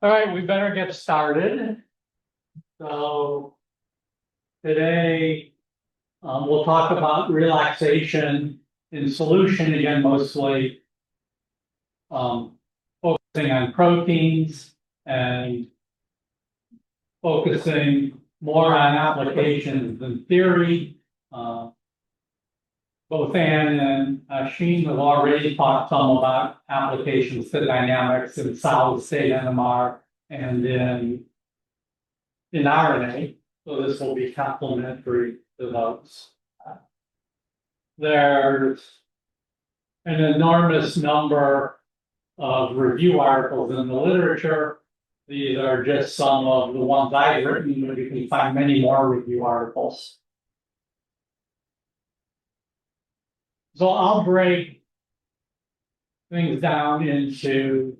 All right, we better get started. So today we'll talk about relaxation in solution again, mostly focusing on proteins and focusing more on applications than theory. Both Ann and Sheen have already talked some about applications to dynamics in solid state NMR and in RNA. So this will be complementary to those. There's an enormous number of review articles in the literature. These are just some of the ones I've written, but you can find many more review articles. So I'll break things down into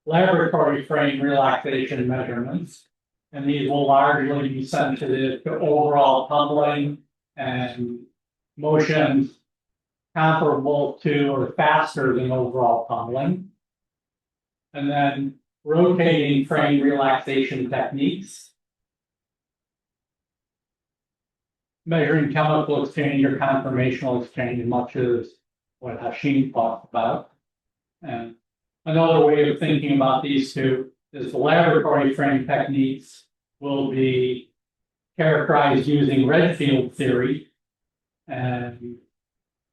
laboratory frame relaxation measurements, and these will largely be sensitive to overall tumbling and motions comparable to or faster than overall tumbling. And then rotating frame relaxation techniques, measuring chemical exchange or conformational exchange, much as what Hashim talked about. And another way of thinking about these two is the laboratory frame techniques will be characterized using Redfield theory, and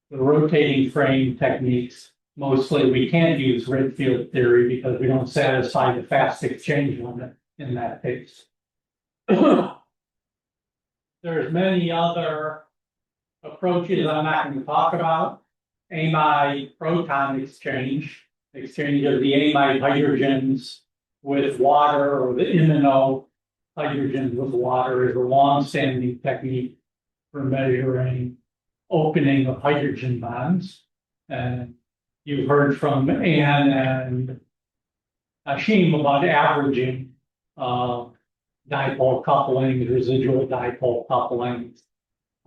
the rotating frame techniques, mostly we can't use Redfield theory because we don't satisfy the fast exchange limit in that case. There's many other approaches I'm not going to talk about. Amide proton exchange of the amide hydrogens with water, or the imino hydrogens with water, is a long-standing technique for measuring opening of hydrogen bonds. And you've heard from Ann and Hashim about averaging dipole couplings, residual dipole couplings.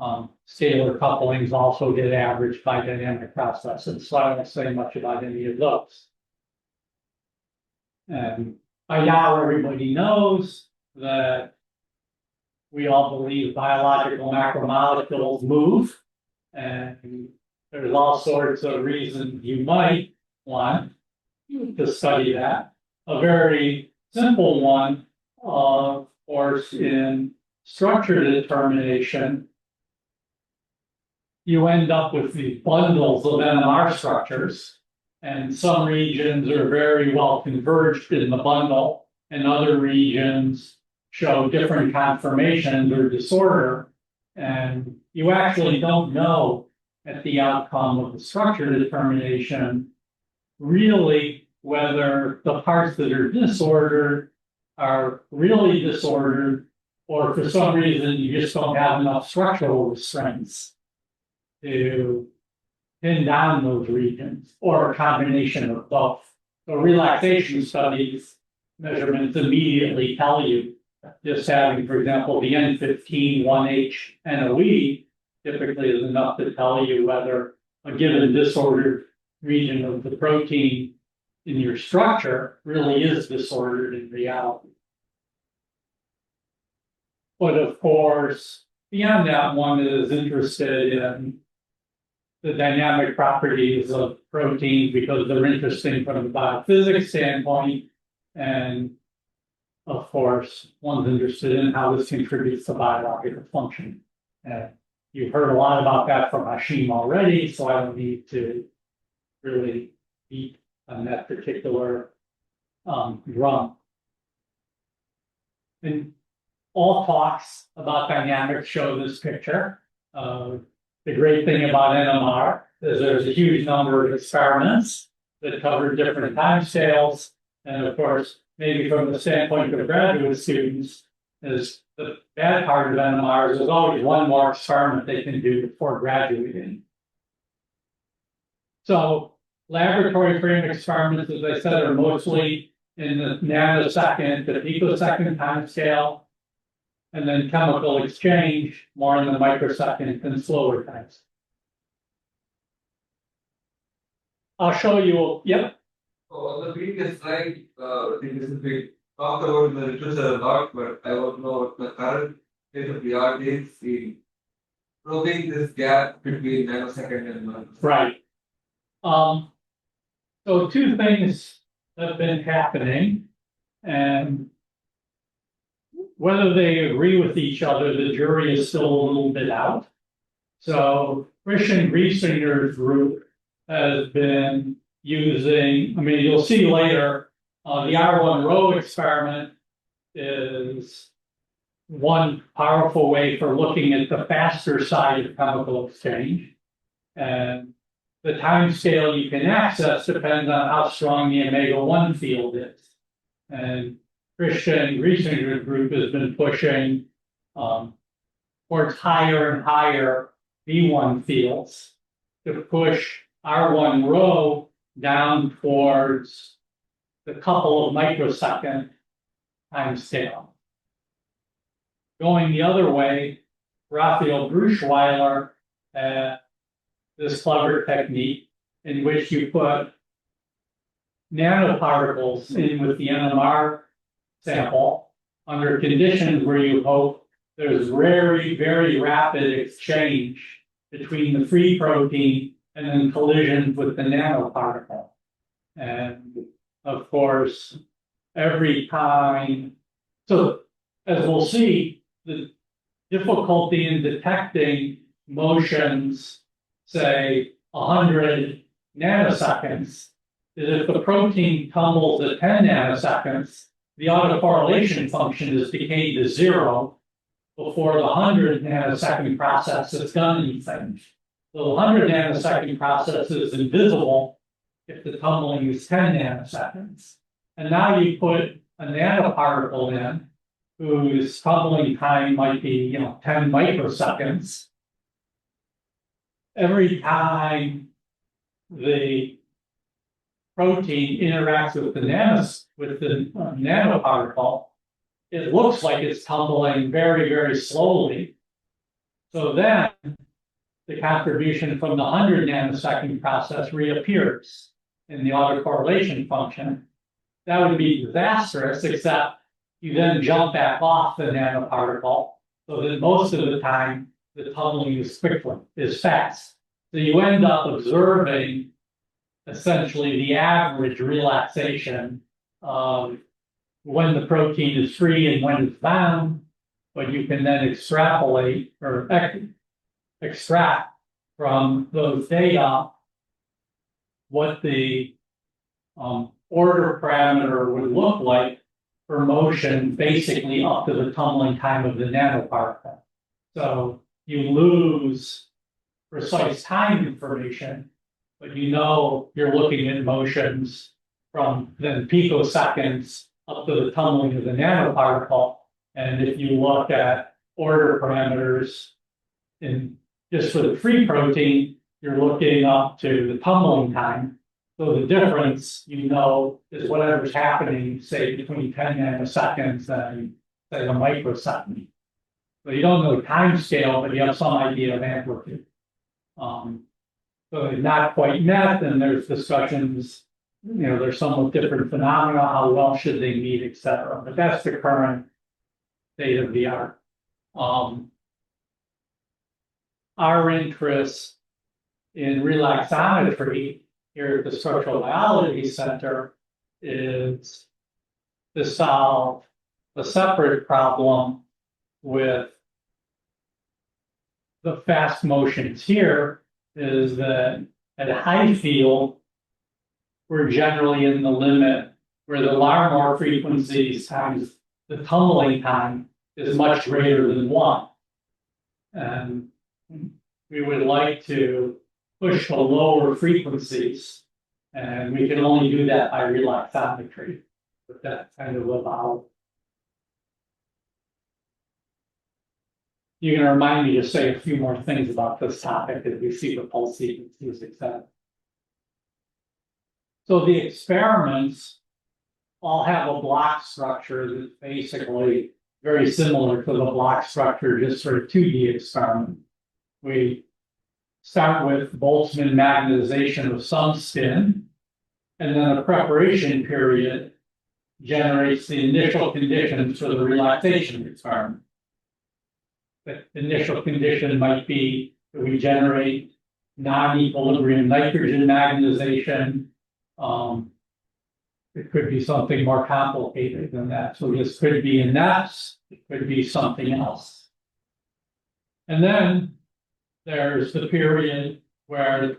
Scalar couplings also get averaged by dynamic processes, so I won't say much about any of those. And by now, everybody knows that we all believe biological macromolecules move, and there's all sorts of reasons you might want to study that. A very simple one, of course, in structure determination, you end up with these bundles of NMR structures, and some regions are very well converged in the bundle, and other regions show different conformations or disorder, and you actually don't know at the outcome of the structure determination really whether the parts that are disordered are really disordered, or for some reason you just don't have enough structural restraints to pin down those regions, or a combination of both. So relaxation studies measurements immediately tell you, just having, for example, the N15 1H NOE typically is enough to tell you whether a given disordered region of the protein in your structure really is disordered in reality. But of course, beyond that, one is interested in the dynamic properties of proteins because they're interesting from a biophysics standpoint. And of course, one's interested in how this contributes to biological function. And you've heard a lot about that from Hashim already, so I don't need to really beat on that particular drum. And all talks about dynamics show this picture. The great thing about NMR is there's a huge number of experiments that cover different timescales. And of course, maybe from the standpoint of graduate students, is the bad part of NMR is there's always one more experiment they can do before graduating. So laboratory frame experiments, as I said, are mostly in the nanosecond to picosecond timescale. And then chemical exchange more in the microsecond and slower times. I'll show you. Yep. So on the previous slide, I think this is the talked about in the literature a lot, but I want to know what the current state of the art is in probing this gap between nanosecond and nanosecond. Right. So two things have been happening, and whether they agree with each other, the jury is still a little bit out. So Christian Griesinger's group has been using, I mean, you'll see later, the R1 row experiment is one powerful way for looking at the faster side of chemical exchange. And the time scale you can access depends on how strong the omega-1 field is. And Christian Griesinger's group has been pushing towards higher and higher V1 fields to push R1 row down towards the couple of microsecond time scale. Going the other way, Raphael Bruchweiler had this clever technique in which you put nanoparticles in with the NMR sample under conditions where you hope there's very, very rapid exchange between the free protein and then collisions with the nanoparticle. And of course, every time, so as we'll see, the difficulty in detecting motions, say 100 nanoseconds, is if the protein tumbles at 10 nanoseconds, the autocorrelation function is decayed to 0 before the 100 nanosecond process has done anything. So the 100 nanosecond process is invisible if the tumbling is 10 nanoseconds. And now you put a nanoparticle in whose tumbling time might be 10 microseconds. Every time the protein interacts with the nanoparticle, it looks like it's tumbling very, very slowly. So then the contribution from the 100 nanosecond process reappears in the autocorrelation function. That would be disastrous, except you then jump back off the nanoparticle, so that most of the time the tumbling is fast. So you end up observing essentially the average relaxation of when the protein is free and when it's bound, but you can then extrapolate or extract from those data what the order parameter would look like for motion basically up to the tumbling time of the nanoparticle. So you lose precise time information, but you're looking at motions from then picoseconds up to the tumbling of the nanoparticle. And if you look at order parameters in just for the free protein, you're looking up to the tumbling time. So the difference, is whatever's happening, say, between 10 nanoseconds and, say, a microsecond. So you don't know time scale, but you have some idea of amplitude. So it's not quite met, and there's discussions, there's somewhat different phenomena, how well should they meet, et cetera. But that's the current state of the art. Our interest in relaxometry here at the Structural Biology Center is to solve a separate problem with the fast motions here, is that at a high field, we're generally in the limit where the Larmor frequencies times the tumbling time is much greater than 1. And we would like to push the lower frequencies, and we can only do that by relaxometry. But that's kind of about. You're going to remind me to say a few more things about this topic as we see the pulse sequences, etc. So the experiments all have a block structure that's basically very similar to the block structure just for a 2D experiment. We start with Boltzmann magnetization of some spin, and then a preparation period generates the initial conditions for the relaxation experiment. The initial condition might be that we generate non-equilibrium nitrogen magnetization. It could be something more complicated than that. So this could be a NEPS, it could be something else. And then there's the period where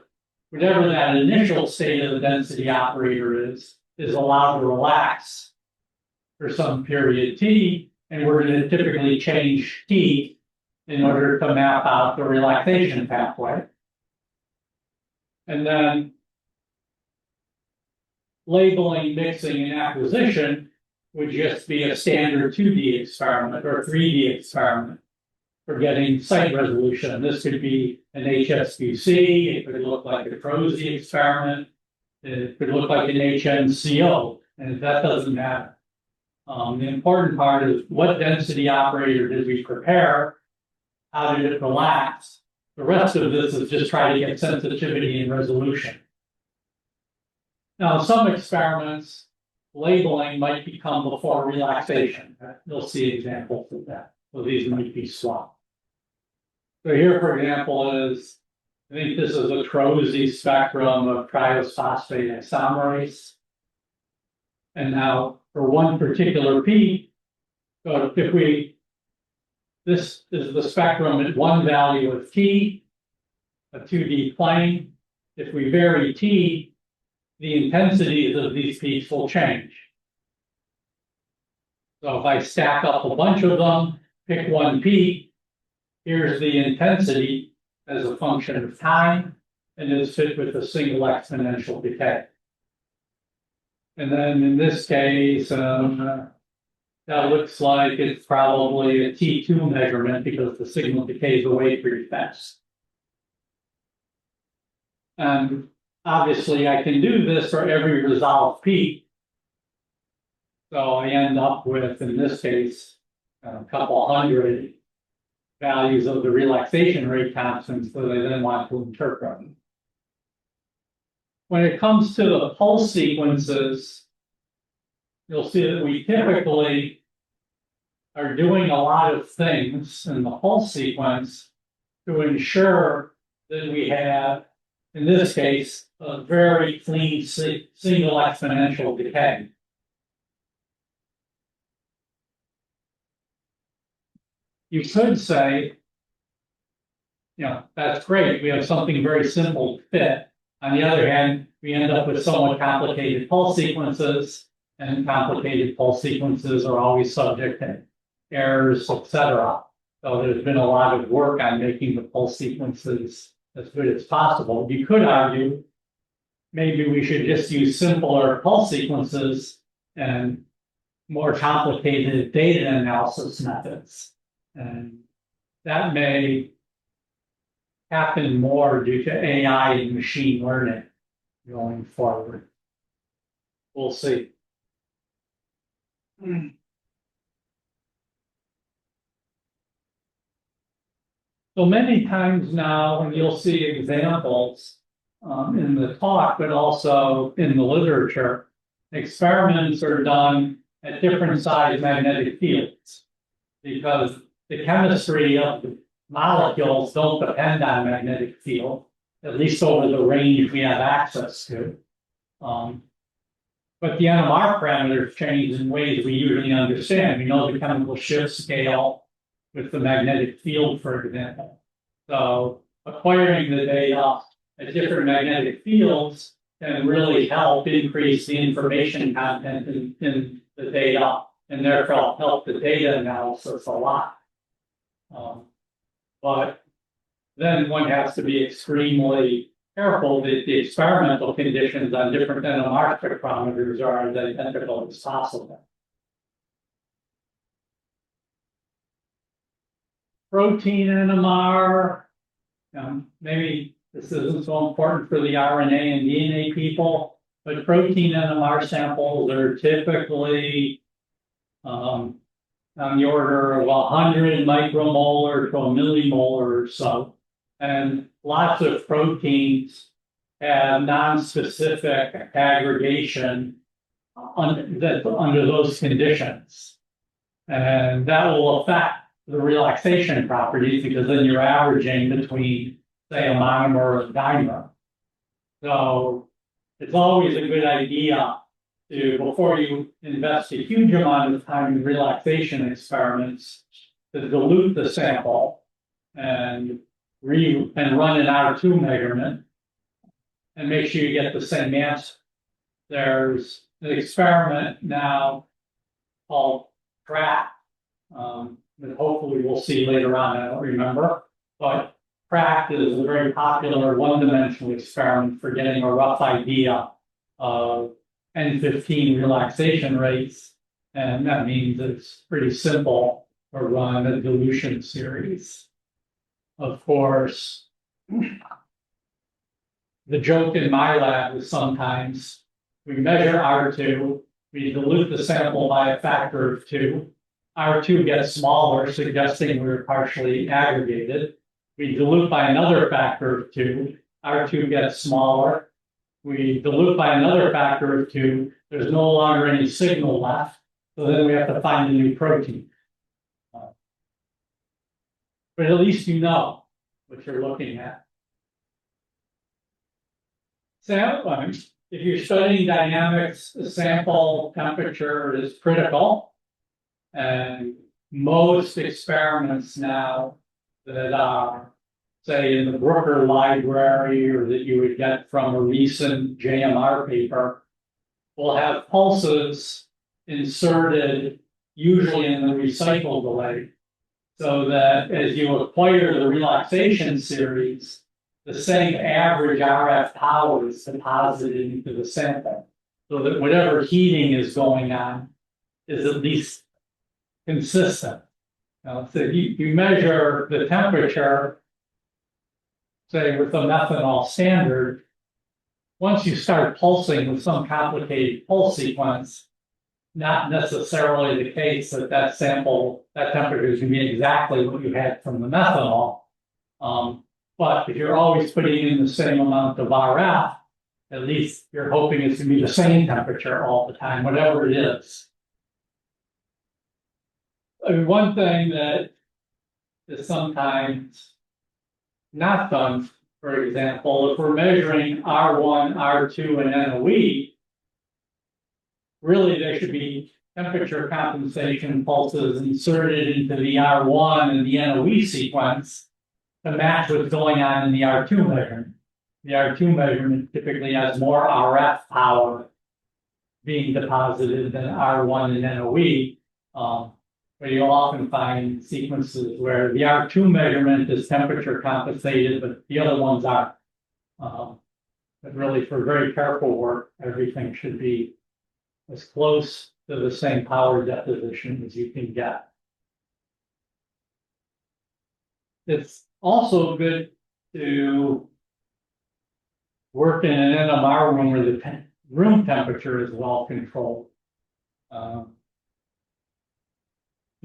whatever that initial state of the density operator is allowed to relax for some period T, and we're going to typically change T in order to map out the relaxation pathway. And then labeling, mixing, and acquisition would just be a standard 2D experiment or 3D experiment for getting site resolution. This could be an HSQC, it could look like a Crozy experiment, it could look like an HNCO, and that doesn't matter. The important part is what density operator did we prepare, how did it relax. The rest of this is just trying to get sensitivity and resolution. Now, some experiments, labeling might become before relaxation. You'll see examples of that. So these might be swapped. So here, for example, is, I think this is a Crozy spectrum of triosphosphate isomerase. And now for one particular peak, so this is the spectrum at one value of T, a 2D plane. If we vary T, the intensities of these peaks will change. So if I stack up a bunch of them, pick one peak, here's the intensity as a function of time, and it's fit with a single exponential decay. And then in this case, that looks like it's probably a T2 measurement because the signal decays away pretty fast. And obviously, I can do this for every resolved peak. So I end up with, in this case, a couple hundred values of the relaxation rate constants that I then want to interpret. When it comes to the pulse sequences, you'll see that we typically are doing a lot of things in the pulse sequence to ensure that we have, in this case, a very clean single exponential decay. You could say, that's great. We have something very simple to fit. On the other hand, we end up with somewhat complicated pulse sequences, and complicated pulse sequences are always subject to errors, etc. So there's been a lot of work on making the pulse sequences as good as possible. You could argue maybe we should just use simpler pulse sequences and more complicated data analysis methods. And that may happen more due to AI and machine learning going forward. We'll see. So many times now, and you'll see examples in the talk, but also in the literature, experiments are done at different size magnetic fields because the chemistry of the molecules don't depend on magnetic field, at least over the range we have access to. But the NMR parameters change in ways we usually understand. We know the chemical shift scale with the magnetic field, for example. So acquiring the data at different magnetic fields can really help increase the information content in the data, and therefore help the data analysis a lot. But then one has to be extremely careful that the experimental conditions on different NMR spectrometers are as identical as possible. Protein NMR, maybe this isn't so important for the RNA and DNA people, but protein NMR samples are typically on the order of 100 micromolar to a millimolar or so. And lots of proteins have non-specific aggregation under those conditions. And that will affect the relaxation properties because then you're averaging between, say, a monomer and dimer. So it's always a good idea to, before you invest a huge amount of time in relaxation experiments, to dilute the sample and run an R2 measurement and make sure you get the same answer. There's an experiment now called CRACK that hopefully we'll see later on. I don't remember, but CRACK is a very popular one-dimensional experiment for getting a rough idea of N15 relaxation rates, and that means it's pretty simple to run a dilution series. Of course, the joke in my lab is sometimes we measure R2, we dilute the sample by a factor of 2. R2 gets smaller, suggesting we're partially aggregated. We dilute by another factor of 2. R2 gets smaller. We dilute by another factor of 2. There's no longer any signal left. So then we have to find a new protein. But at least you know what you're looking at. If you're studying dynamics, the sample temperature is critical. And most experiments now that are, say, in the Brooker library or that you would get from a recent JMR paper will have pulses inserted, usually in the recycle delay, so that as you acquire the relaxation series, the same average RF power is deposited into the sample, so that whatever heating is going on is at least consistent. Now, so you measure the temperature, say with the methanol standard, once you start pulsing with some complicated pulse sequence, not necessarily the case that that sample, that temperature is going to be exactly what you had from the methanol. But if you're always putting in the same amount of RF, at least you're hoping it's going to be the same temperature all the time, whatever it is. I mean, one thing that is sometimes not done, for example, if we're measuring R1, R2, and NOE, really there should be temperature compensation pulses inserted into the R1 and the NOE sequence to match what's going on in the R2 measurement. The R2 measurement typically has more RF power being deposited than R1 and NOE. But you'll often find sequences where the R2 measurement is temperature compensated, but the other ones aren't. But really, for very careful work, everything should be as close to the same power deposition as you can get. It's also good to work in an NMR room where the room temperature is well controlled.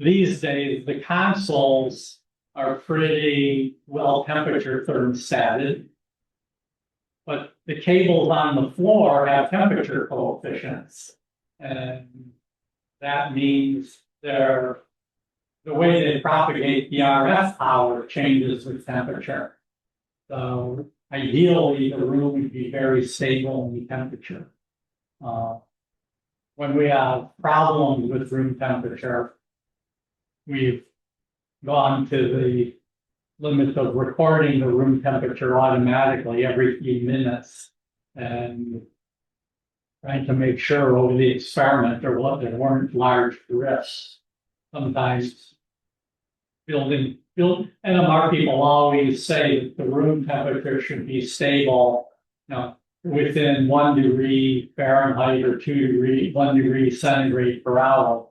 These days, the consoles are pretty well temperature thermostated, but the cables on the floor have temperature coefficients. And that means the way they propagate the RF power changes with temperature. So ideally, the room would be very stable in the temperature. When we have problems with room temperature, we've gone to the limit of recording the room temperature automatically every few minutes and trying to make sure over the experiment there weren't large drifts. Sometimes NMR people always say that the room temperature should be stable, within 1 degree Fahrenheit or 1 degree centigrade per hour.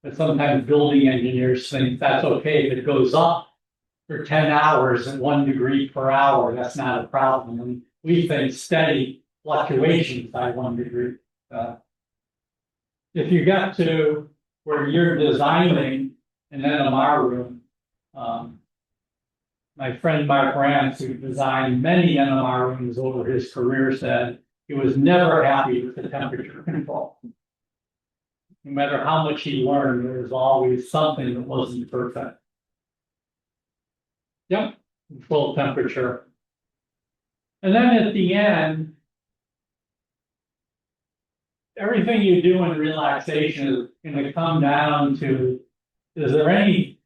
But sometimes building engineers think that's okay if it goes up for 10 hours at 1 degree per hour. That's not a problem. And we think steady fluctuations by 1 degree. If you get to where you're designing an NMR room, my friend Mark Rance, who designed many NMR rooms over his career, said he was never happy with the temperature control. no matter how much he learned, there was always something that wasn't perfect. Yep, control temperature. And then at the end, everything you do in relaxation is going to come down to, is there any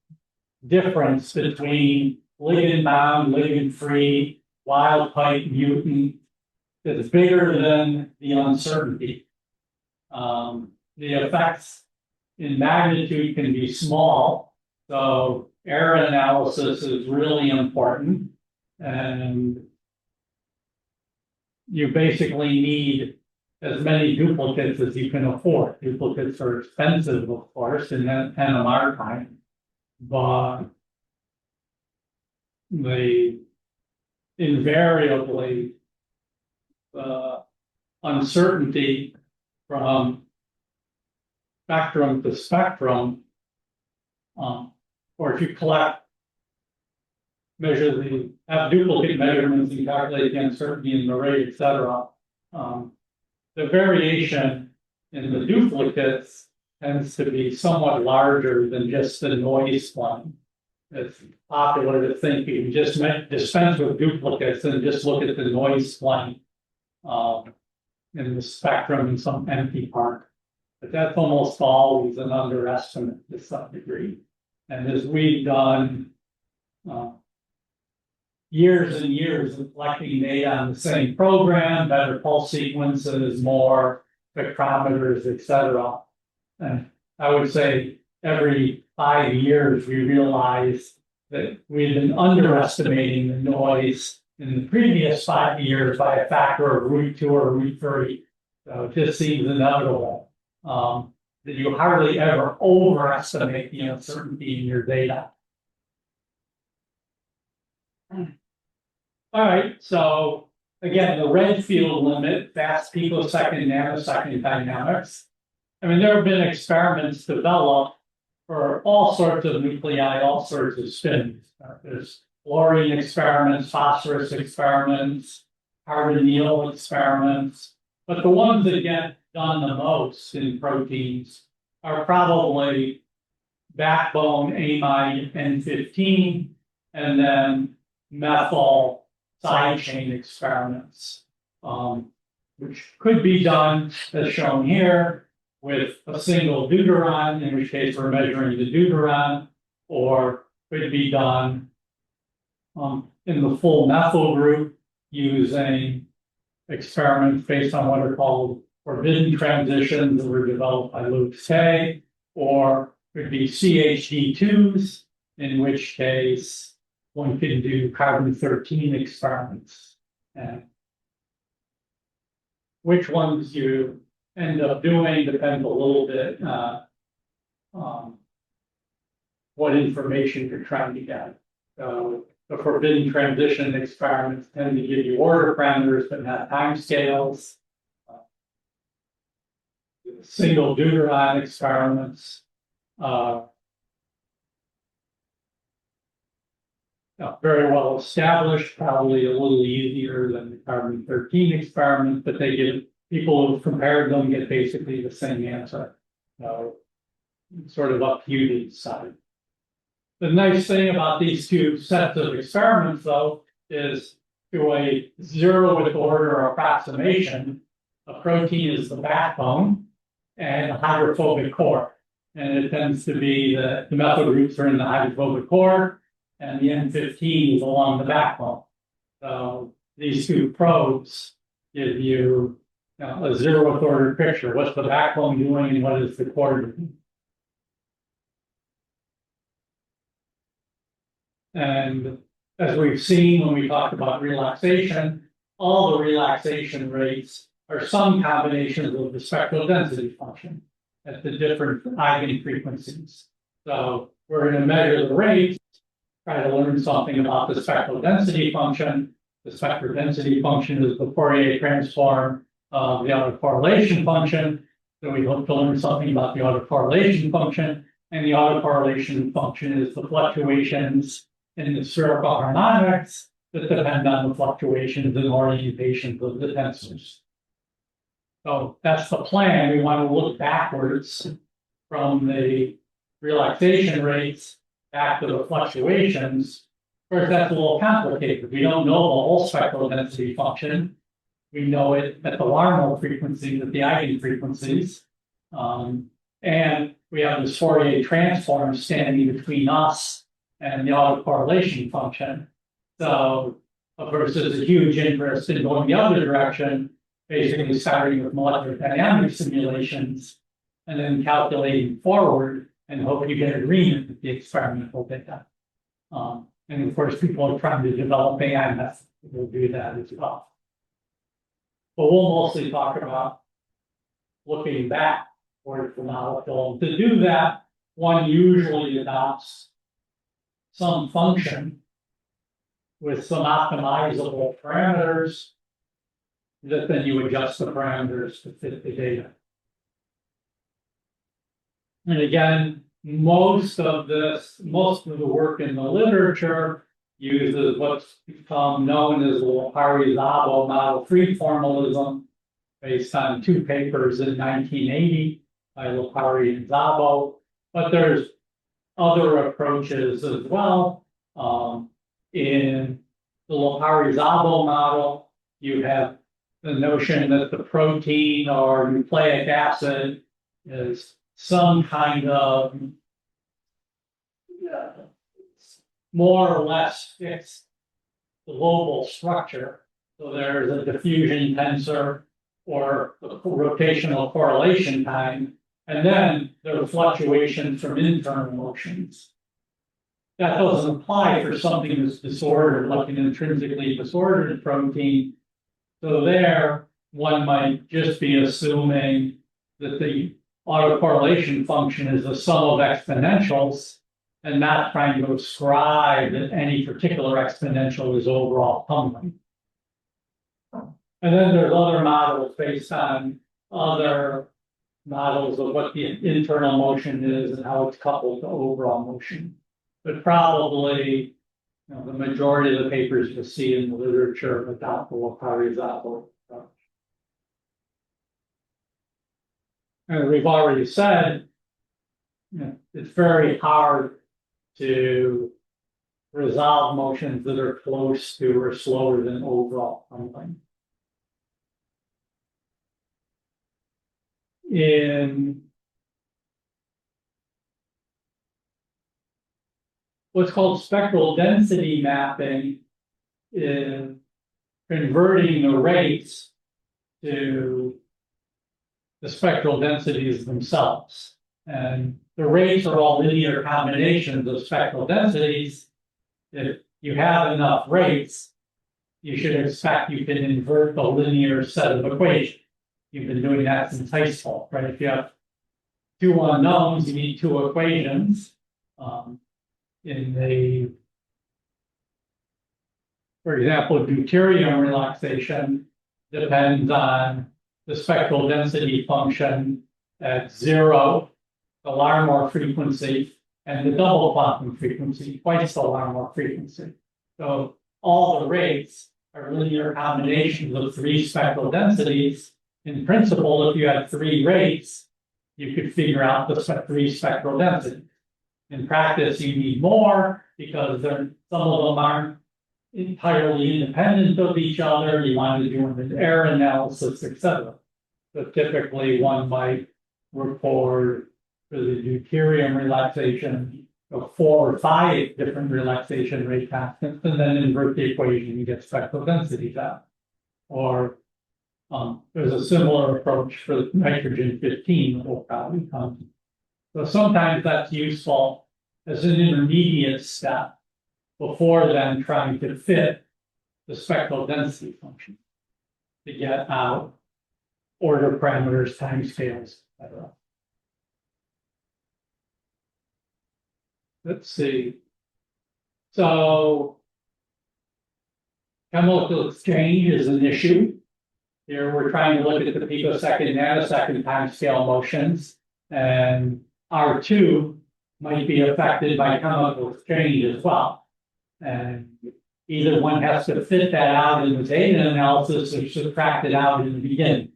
difference between ligand bound, ligand free, wild type, mutant that's bigger than the uncertainty? The effects in magnitude can be small, so error analysis is really important, and you basically need as many duplicates as you can afford. Duplicates are expensive, of course, in NMR time, but they invariably uncertainty from spectrum to spectrum, or if you have duplicate measurements and calculate the uncertainty in the rate, etc. The variation in the duplicates tends to be somewhat larger than just the noise one. It's popular to think you can just dispense with duplicates and just look at the noise plane in the spectrum in some empty part. But that's almost always an underestimate to some degree. And as we've done years and years of collecting data on the same program, better pulse sequences, more spectrometers, etc. And I would say every 5 years we realize that we've been underestimating the noise in the previous 5 years by a factor of root 2 or root 3. So it just seems inevitable that you hardly ever overestimate the uncertainty in your data. All right, so again, the red field limit, fast picosecond, nanosecond dynamics. I mean, there have been experiments developed for all sorts of nuclei, all sorts of spins. There's fluorine experiments, phosphorus experiments, carbonyl experiments, but the ones that get done the most in proteins are probably backbone amide N15 and then methyl side chain experiments, which could be done as shown here with a single deuteron, in which case we're measuring the deuteron, or could be done in the full methyl group using experiments based on what are called forbidden transitions that were developed by Luke K, or could be CHD2s, in which case one can do carbon-13 experiments. And which ones you end up doing depends a little bit what information you're trying to get. So the forbidden transition experiments tend to give you order parameters but not time scales. Single deuteron experiments very well established, probably a little easier than the carbon-13 experiment, but they give people who've compared them get basically the same answer. Sort of up to you to decide. The nice thing about these two sets of experiments, though, is to a zeroth order approximation, a protein is the backbone and a hydrophobic core. And it tends to be the methyl groups are in the hydrophobic core, and the N15 is along the backbone. So these two probes give you, a zeroth order picture. What's the backbone doing and what is the core doing? And as we've seen when we talked about relaxation, all the relaxation rates are some combinations of the spectral density function at the different eigenfrequencies. So we're going to measure the rates, try to learn something about the spectral density function. The spectral density function is the Fourier transform of the autocorrelation function. So we hope to learn something about the autocorrelation function. And the autocorrelation function is the fluctuations in the spherical harmonics that depend on the fluctuations and orientations of the tensors. So that's the plan. We want to look backwards from the relaxation rates back to the fluctuations. Of course, that's a little complicated. We don't know the whole spectral density function. We know it at the Larmor frequencies, at the eigenfrequencies. And we have this Fourier transform standing between us and the autocorrelation function. So, of course, there's a huge interest in going the other direction, basically starting with molecular dynamic simulations and then calculating forward and hope you get agreement with the experimental data. And of course, people are trying to develop AI methods that will do that as well. But we'll mostly talk about looking back towards the molecule. To do that, one usually adopts some function with some optimizable parameters that then you adjust the parameters to fit the data. And again, most of the work in the literature uses what's become known as the Lopari-Szabo model free formalism, based on 2 papers in 1980 by Lopari and Szabo. But there's other approaches as well. In the Lopari-Szabo model, you have the notion that the protein or nucleic acid is some kind of more or less fixed global structure. So there's a diffusion tensor or a rotational correlation time, and then there are fluctuations from internal motions. That doesn't apply for something that's disordered, like an intrinsically disordered protein. So there, one might just be assuming that the autocorrelation function is the sum of exponentials and not trying to ascribe that any particular exponential is overall tumbling. And then there's other models based on other models of what the internal motion is and how it's coupled to overall motion. But probably, the majority of the papers you'll see in the literature adopt the Lopari-Szabo approach. And we've already said, it's very hard to resolve motions that are close to or slower than overall tumbling. In what's called spectral density mapping, in converting the rates to the spectral densities themselves. And the rates are all linear combinations of spectral densities. If you have enough rates, you should expect you can invert the linear set of equations. You've been doing that since high school, right? If you have 2 unknowns, you need 2 equations. For example, deuterium relaxation depends on the spectral density function at 0, the Larmor frequency, and the double quantum frequency, twice the Larmor frequency. So all the rates are linear combinations of 3 spectral densities. In principle, if you had 3 rates, you could figure out the 3 spectral densities. In practice, you need more because some of them aren't entirely independent of each other. You want to do an error analysis, etc. So typically, one might record for the deuterium relaxation of 4 or 5 different relaxation rate constants, and then invert the equation and get spectral densities out. Or there's a similar approach for nitrogen 15 that will probably come. So sometimes that's useful as an intermediate step before then trying to fit the spectral density function to get out order parameters, timescales, etc. Let's see. So chemical exchange is an issue. Here we're trying to look at the picosecond, nanosecond timescale motions, and R2 might be affected by chemical exchange as well. And either one has to fit that out in the data analysis or subtract it out in the beginning.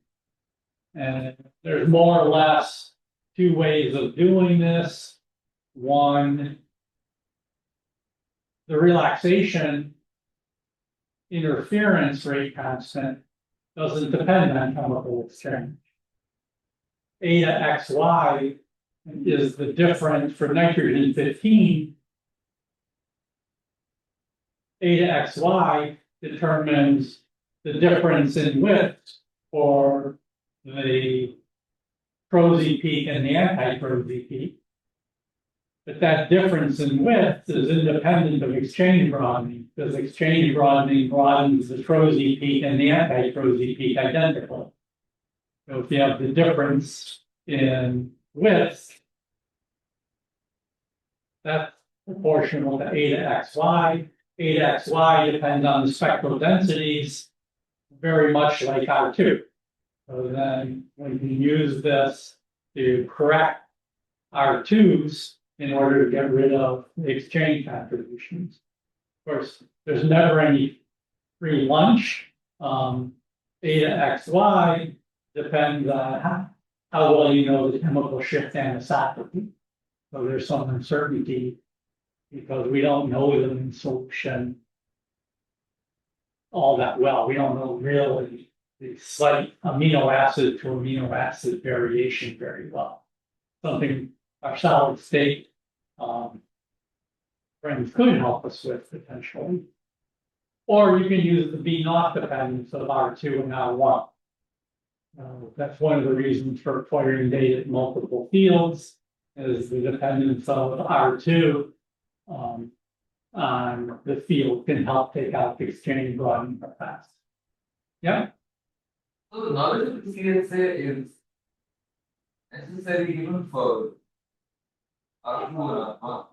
And there's more or less two ways of doing this. One, the relaxation interference rate constant doesn't depend on chemical exchange. Eta xy is the difference for nitrogen 15. Eta xy determines the difference in width for the prosy peak and the anti-prosy peak. But that difference in width is independent of exchange broadening, because exchange broadening broadens the prosy peak and the anti-prosy peak identically. So if you have the difference in width, that's proportional to eta xy. Eta xy depends on the spectral densities, very much like R2. So then we can use this to correct R2s in order to get rid of the exchange contributions. Of course, there's never any free lunch. Eta xy depends on how well you know the chemical shift anisotropy. So there's some uncertainty because we don't know them in solution all that well. We don't know really the slight amino acid to amino acid variation very well. Something our solid state friends could help us with potentially. Or you can use the B0 dependence of R2 and R1. That's one of the reasons for acquiring data in multiple fields, is the dependence of R2 on the field can help take out the exchange broadening effects. Yeah. So the knowledge of the CSA is necessary even for R2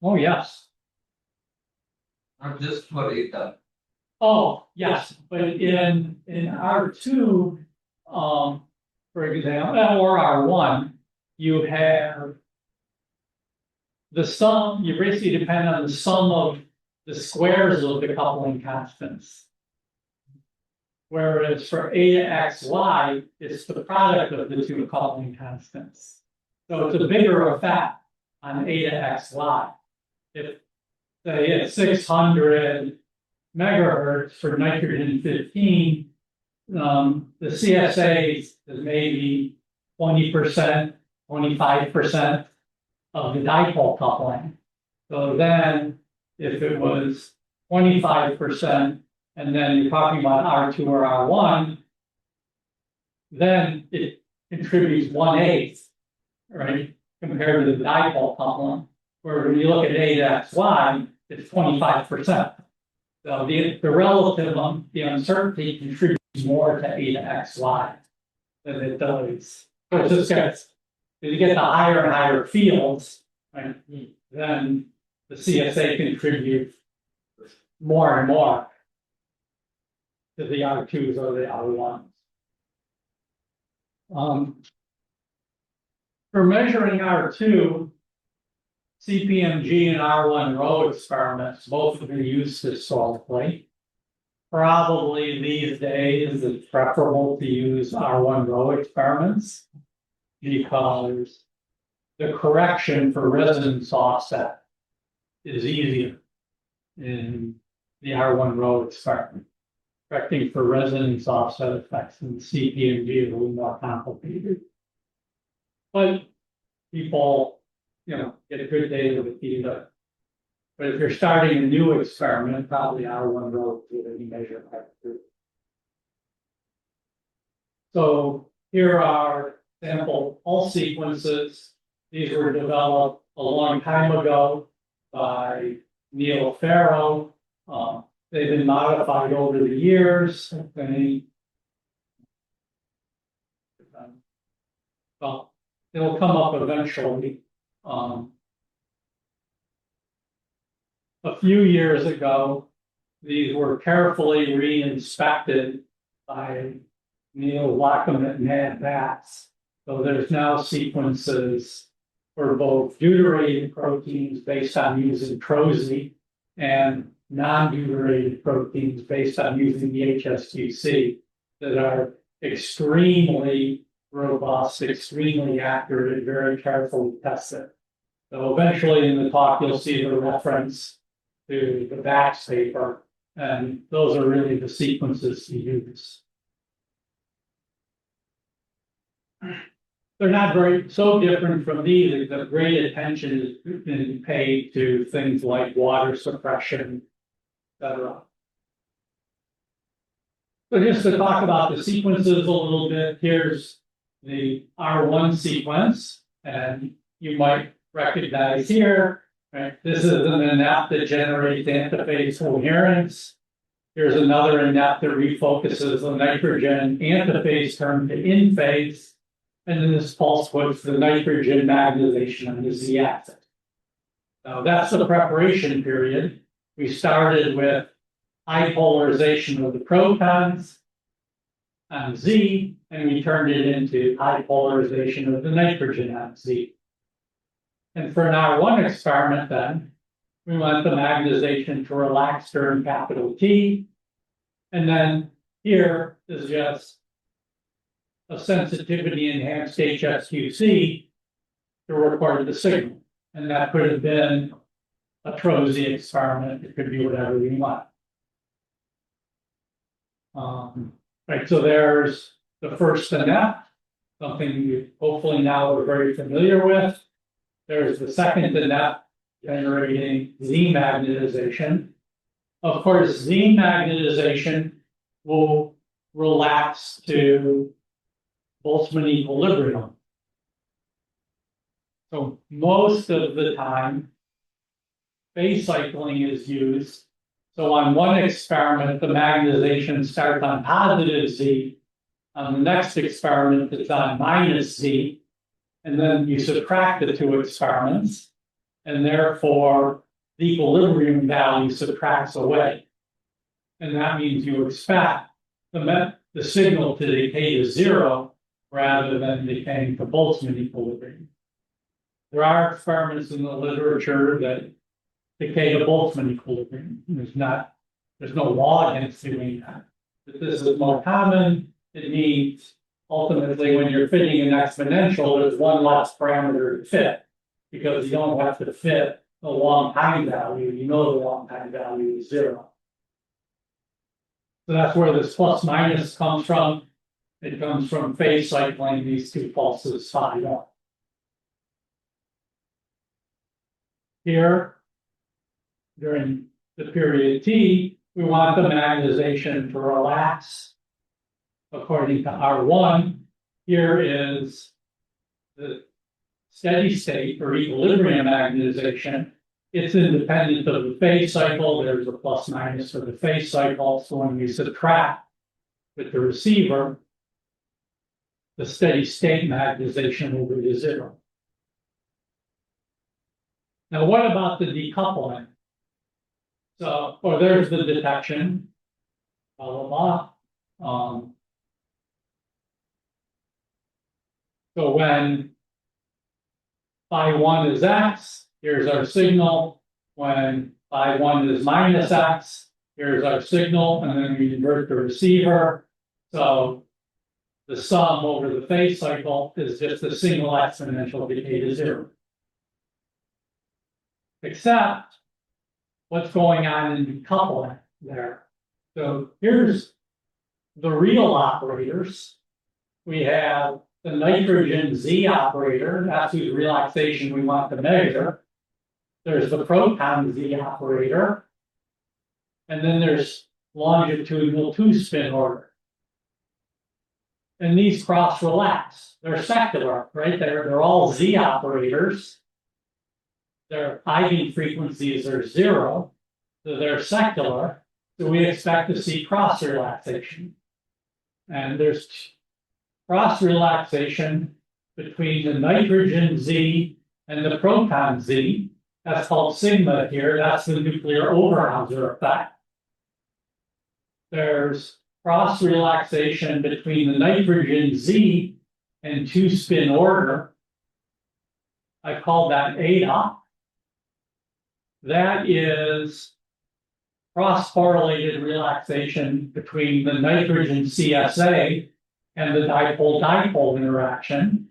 Oh yes. not just for eta. Oh yes, but in R2, for example, or R1, you have the sum. You basically depend on the sum of the squares of the coupling constants. Whereas for eta xy, it's the product of the two coupling constants. So it's a bigger effect on eta xy. If say at 600 megahertz for nitrogen 15, the CSA is maybe 20%, 25% of the dipole coupling. So then if it was 25%, and then you're talking about R2 or R1, then it contributes 1/8, right? Compared to the dipole coupling, where when you look at eta xy, it's 25%. So the relative, the uncertainty contributes more to eta xy than it does. So it just gets, as you get the higher and higher fields, right, then the CSA contributes more and more to the R2s or the R1s. For measuring R2, CPMG and R1 row experiments both have been used historically. Probably these days it's preferable to use R1 row experiments because the correction for resonance offset is easier in the R1 row experiment. Correcting for resonance offset effects in CPMG is a little more complicated. But people, get good data with either. But if you're starting a new experiment, probably R1 row will be measured. So here are sample pulse sequences. These were developed a long time ago by Neil Farrow. They've been modified over the years. Well, it'll come up eventually. A few years ago, these were carefully re-inspected by Neil Wackham at Mad Bats. So there's now sequences for both deuterated proteins based on using prosy and non-deuterated proteins based on using the HSQC that are extremely robust, extremely accurate, very carefully tested. So eventually in the talk, you'll see the reference to the Bax paper, and those are really the sequences to use. They're not very so different from these, that great attention has been paid to things like water suppression, etc. So just to talk about the sequences a little bit, here's the R1 sequence, and you might recognize here, right? This is an inept that generates antiphase coherence. Here's another inept that refocuses the nitrogen antiphase term to in phase. And then this pulse puts the nitrogen magnetization on the Z-axis. Now that's the preparation period. We started with high polarization of the protons on Z, and we turned it into high polarization of the nitrogen on Z. And for an R1 experiment then, we want the magnetization to relax during capital T. And then here is just a sensitivity enhanced HSQC to record the signal. And that could have been a TROSY experiment. It could be whatever you want. Right, so there's the first inept, something you hopefully now are very familiar with. There's the second inept generating Z magnetization. Of course, Z magnetization will relax to Boltzmann equilibrium. So most of the time, phase cycling is used. So on one experiment, the magnetization starts on positive Z. On the next experiment, it's on minus Z. And then you subtract the two experiments. And therefore, the equilibrium value subtracts away. And that means you expect the signal to decay to zero rather than decaying to Boltzmann equilibrium. There are experiments in the literature that decay to Boltzmann equilibrium. There's no law against doing that. But this is more common. It means ultimately when you're fitting an exponential, there's one less parameter to fit because you don't have to fit the long time value. You know the long time value is zero. So that's where this plus minus comes from. It comes from phase cycling these two pulses side on. Here, during the period T, we want the magnetization to relax according to R1. Here is the steady state or equilibrium magnetization. It's independent of the phase cycle. There's a plus minus for the phase cycle. So when we subtract with the receiver, the steady state magnetization will be to zero. Now, what about the decoupling? So, or there's the detection, blah, blah, blah. So when phi1 is X, here's our signal. When phi1 is minus X, here's our signal, and then we invert the receiver. So the sum over the phase cycle is just a single exponential decay to zero. Except what's going on in decoupling there. So here's the real operators. We have the nitrogen Z operator, that's whose relaxation we want to measure. There's the proton Z operator. And then there's longitudinal two-spin order. And these cross-relax. They're secular, right? They're all Z operators. Their eigenfrequencies are zero, so they're secular. So we expect to see cross-relaxation. And there's cross-relaxation between the nitrogen Z and the proton Z. That's called sigma here. That's the nuclear Oberhauser effect. There's cross-relaxation between the nitrogen Z and two-spin order. I call that eta. That is cross-correlated relaxation between the nitrogen CSA and the dipole-dipole interaction.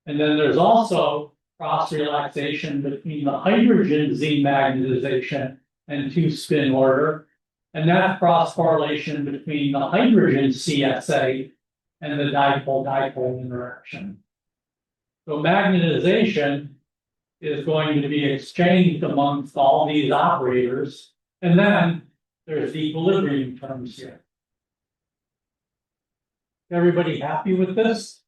And then there's also cross-relaxation between the hydrogen Z magnetization and 2-spin order. And that cross-correlation between the hydrogen CSA and the dipole-dipole interaction. So magnetization is going to be exchanged amongst all these operators. And then there's the equilibrium terms here. Everybody happy with this?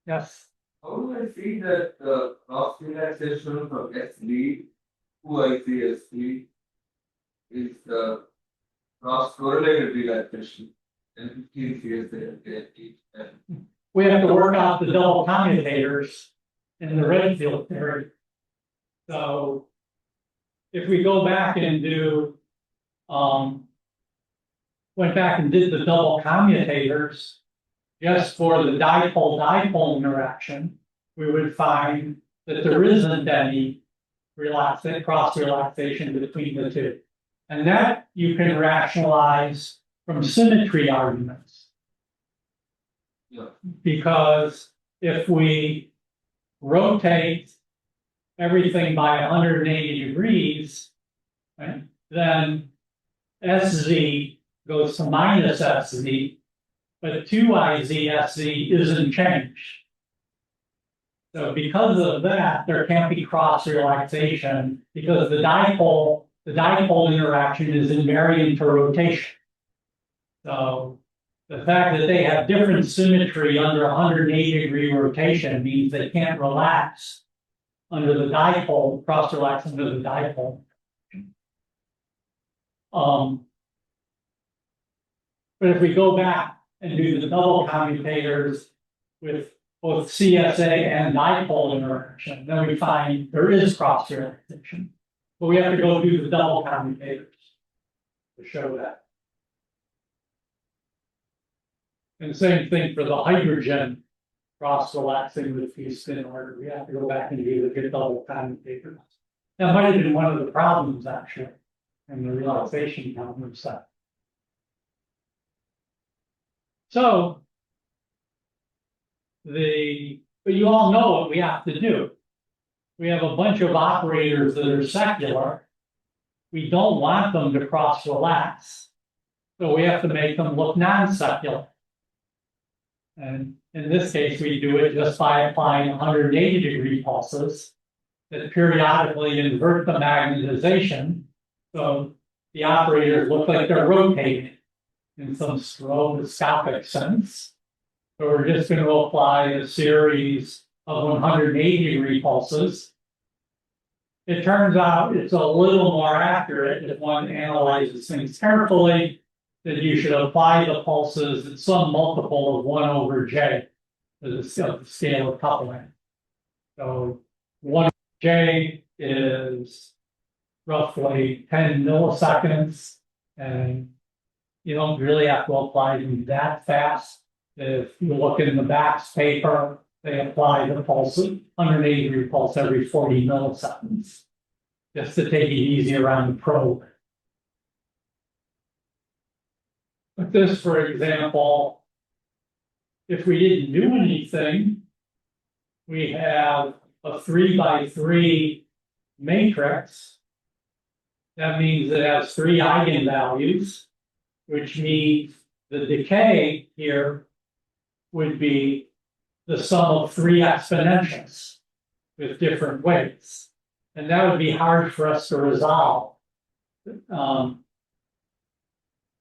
Yes. How do I see that the cross relaxation from SD to ICSD is the cross correlated relaxation and 15 CSA and We have to work out the double commutators in the Redfield theory. So if we go back and do, went back and did the double commutators just for the dipole-dipole interaction, we would find that there isn't any cross-relaxation between the two. And that you can rationalize from symmetry arguments. yeah. Because if we rotate everything by 180 degrees, right, then SZ goes to minus SZ, but 2IZ isn't changed. So because of that, there can't be cross-relaxation because the dipole interaction is invariant to rotation. So the fact that they have different symmetry under 180-degree rotation means they can't relax under the dipole, cross-relax under the dipole. But if we go back and do the double commutators with both CSA and dipole interaction, then we find there is cross-relaxation. But we have to go do the double commutators to show that. And same thing for the hydrogen cross-relaxing with the spin order. We have to go back and do the double commutators. That might have been one of the problems actually in the relaxation problem set. So but you all know what we have to do. We have a bunch of operators that are secular. We don't want them to cross-relax. So we have to make them look non-secular. And in this case, we do it just by applying 180-degree pulses that periodically invert the magnetization. So the operators look like they're rotating in some stroboscopic sense. So we're just going to apply a series of 180-degree pulses. It turns out it's a little more accurate if one analyzes things carefully, that you should apply the pulses at some multiple of 1 over j to the scale of coupling. So 1 over j is roughly 10 milliseconds, and you don't really have to apply them that fast. If you look in the Bax paper, they apply the pulse, 180-degree pulse every 40 milliseconds, just to take it easy around the probe. But this, for example, if we didn't do anything, we have a 3x3 matrix. That means it has 3 eigenvalues, which means the decay here would be the sum of 3 exponentials with different weights. And that would be hard for us to resolve.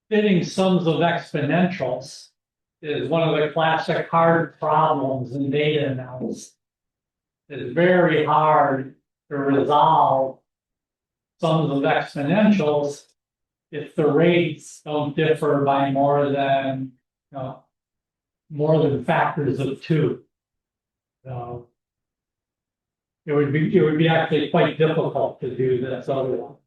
Fitting sums of exponentials is one of the classic hard problems in data analysis. It's very hard to resolve sums of exponentials if the rates don't differ by more than factors of 2. So it would be actually quite difficult to do this otherwise.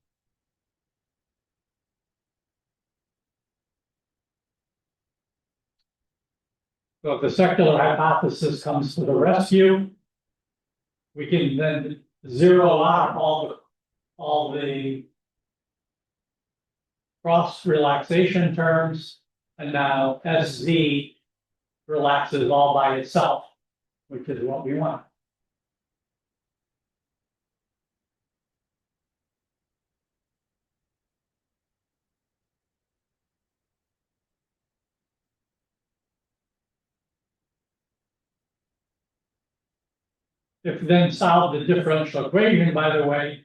So if the secular hypothesis comes to the rescue, we can then zero out all the cross relaxation terms, and now SZ relaxes all by itself, which is what we want. If we then solve the differential equation, by the way,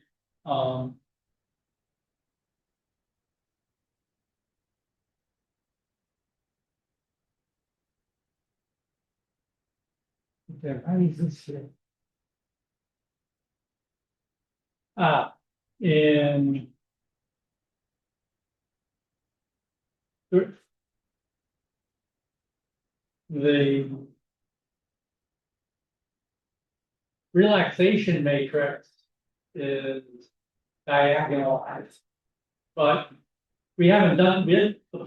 okay, how is this here? In the relaxation matrix is diagonalized, but we haven't done with the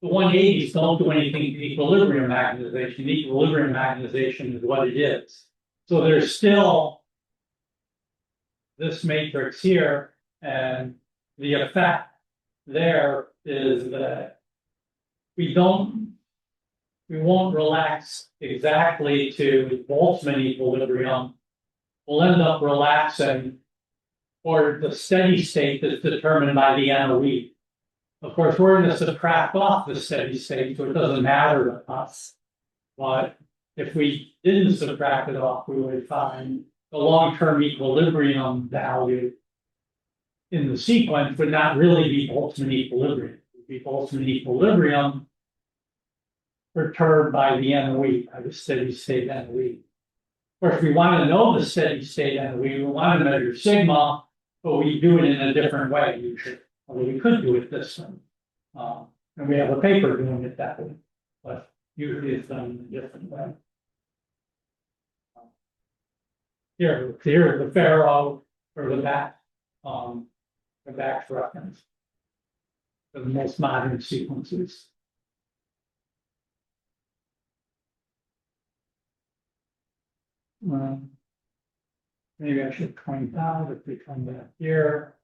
180s don't do anything to equilibrium magnetization. Equilibrium magnetization is what it is. So there's still this matrix here, and the effect there is that we won't relax exactly to Boltzmann equilibrium. We'll end up relaxing, or the steady state is determined by the NOE. Of course, we're going to subtract off the steady state, so it doesn't matter to us. But if we didn't subtract it off, we would find the long-term equilibrium value in the sequence would not really be Boltzmann equilibrium. It would be Boltzmann equilibrium perturbed by the NOE, by the steady state NOE. Of course, we want to know the steady state NOE. We want to measure sigma, but we do it in a different way usually. Although we could do it this way. And we have a paper doing it that way, but usually it's done in a different way. Here's the Faro or the back reference for the most modern sequences. Maybe I should point out if we come back here.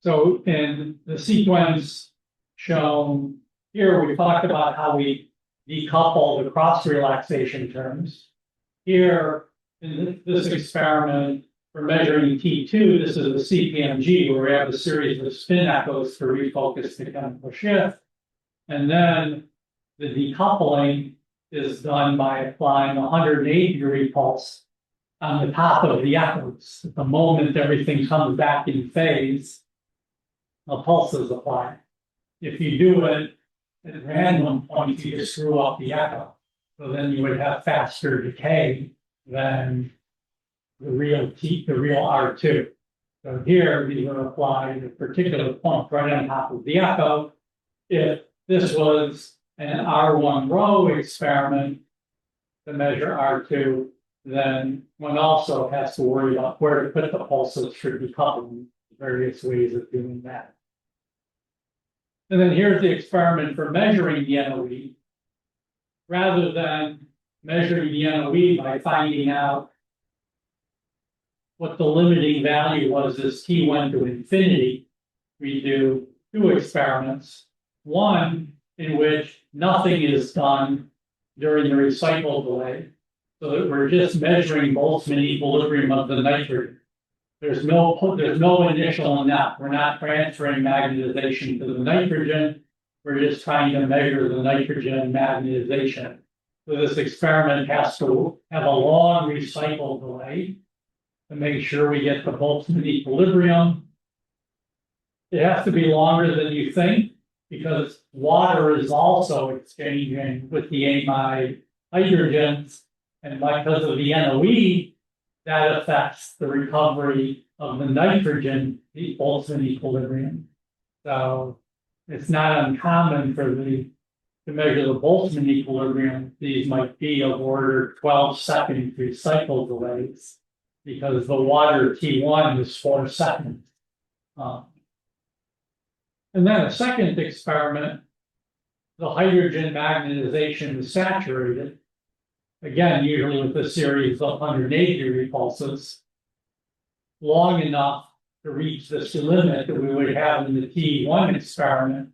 So in the sequence shown here, we talked about how we decouple the cross relaxation terms. Here in this experiment, we're measuring T2. This is the CPMG, where we have a series of spin echoes to refocus the chemical shift. And then the decoupling is done by applying a 180-degree pulse on the top of the echoes. At the moment everything comes back in phase, a pulse is applied. If you do it at random points, you just screw up the echo. So then you would have faster decay than the real R2. So here we would apply a particular point right on top of the echo. If this was an R1 row experiment to measure R2, then one also has to worry about where to put the pulses for decoupling, various ways of doing that. And then here's the experiment for measuring the NOE. Rather than measuring the NOE by finding out what the limiting value was as T went to infinity, we do two experiments. One in which nothing is done during the recycle delay, so that we're just measuring Boltzmann equilibrium of the nitrogen. There's no initial net. We're not transferring magnetization to the nitrogen. We're just trying to measure the nitrogen magnetization. So this experiment has to have a long recycle delay to make sure we get the Boltzmann equilibrium. It has to be longer than you think, because water is also exchanging with the amide hydrogens, and because of the NOE, that affects the recovery of the nitrogen, the Boltzmann equilibrium. So it's not uncommon to measure the Boltzmann equilibrium. These might be of order 12-second recycle delays, because the water T1 is 4 seconds. And then a second experiment, the hydrogen magnetization is saturated. again, usually with a series of 180-degree pulses, long enough to reach this limit that we would have in the T1 experiment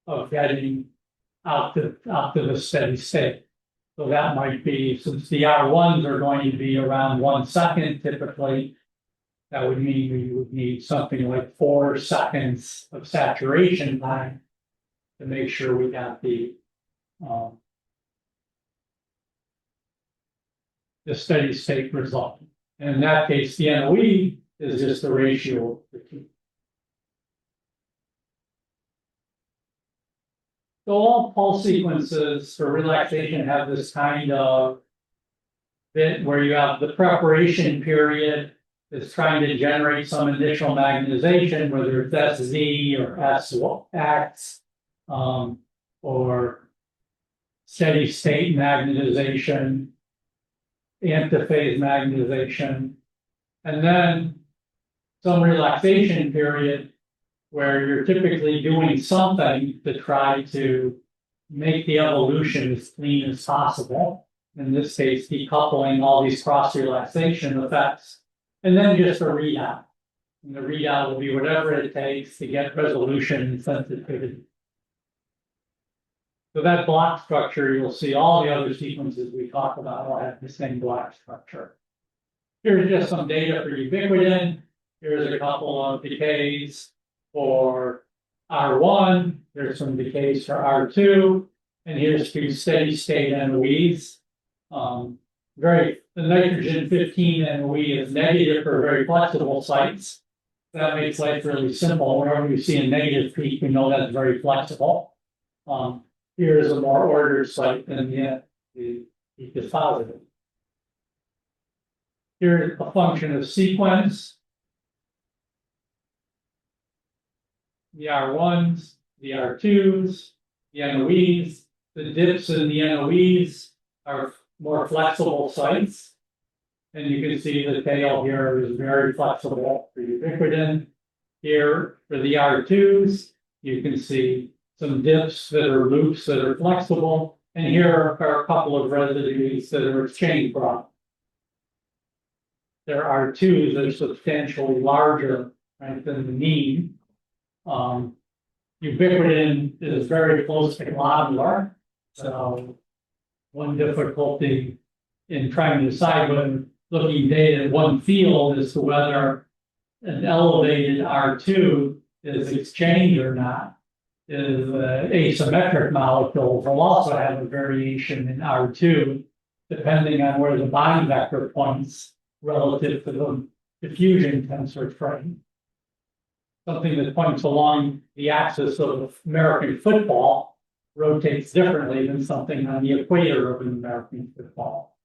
of getting out to the steady state. So that might be, since the R1s are going to be around 1 second typically, that would mean we would need something like 4 seconds of saturation time to make sure we got the steady state result. And in that case, the NOE is just the ratio of the two. So all pulse sequences for relaxation have this kind of bit where you have the preparation period that's trying to generate some initial magnetization, whether it's SZ or SX, or steady state magnetization, antiphase magnetization, and then some relaxation period where you're typically doing something to try to make the evolution as clean as possible. In this case, decoupling all these cross-relaxation effects, and then just a readout. And the readout will be whatever it takes to get resolution and sensitivity. So that block structure, you'll see all the other sequences we talked about all have the same block structure. Here's just some data for ubiquitin. Here's a couple of decays for R1. There's some decays for R2. And here's 2 steady state NOEs. The nitrogen 15 NOE is negative for very flexible sites. That makes life really simple. Whenever you see a negative peak, we know that's very flexible. Here's a more ordered site than the peak is positive. Here's a function of sequence. The R1s, the R2s, the NOEs. The dips in the NOEs are more flexible sites. And you can see the tail here is very flexible for ubiquitin. Here for the R2s, you can see some dips that are loops that are flexible. And here are a couple of residues that are exchange product. There are R2s that are substantially larger, right, than the mean. Ubiquitin is very close to globular. So one difficulty in trying to decide when looking data in one field as to whether an elevated R2 is exchange or not is asymmetric molecules will also have a variation in R2 depending on where the bond vector points relative to the diffusion tensor frame. Something that points along the axis of American football rotates differently than something on the equator of an American football.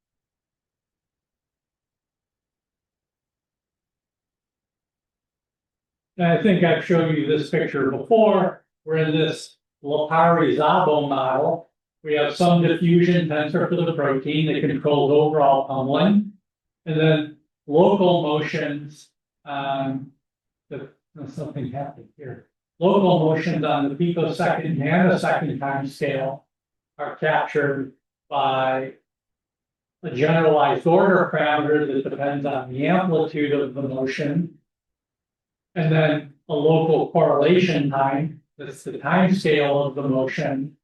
And I think I've shown you this picture before. We're in this Lipari-Szabo model. We have some diffusion tensor for the protein that controls overall tumbling, and then local motions something happened here. Local motions on the picosecond, nanosecond time scale are captured by a generalized order parameter that depends on the amplitude of the motion, and then a local correlation time, that's the time scale of the motion.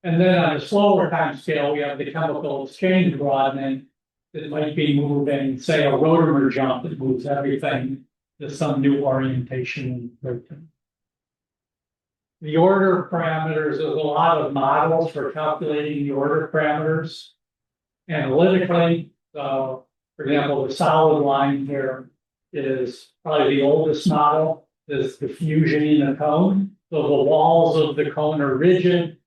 And then on a slower time scale, we have the chemical exchange broadening that might be moving, say, a rotamer jump that moves everything to some new orientation in the protein. The order parameters, there's a lot of models for calculating the order parameters analytically. So, for example, the solid line here is probably the oldest model, is diffusion in a cone. So the walls of the cone are rigid.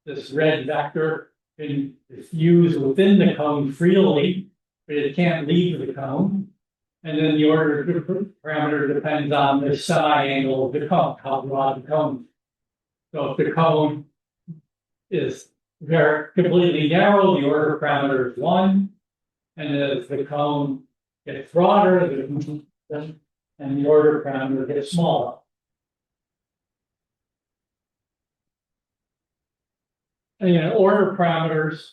This red vector can diffuse within the cone freely, but it can't leave the cone. And then the order parameter depends on the semi-angle of the cone, how broad the cone. So if the cone is very completely narrow, the order parameter is 1. And as the cone gets broader, and the order parameter gets smaller. And order parameters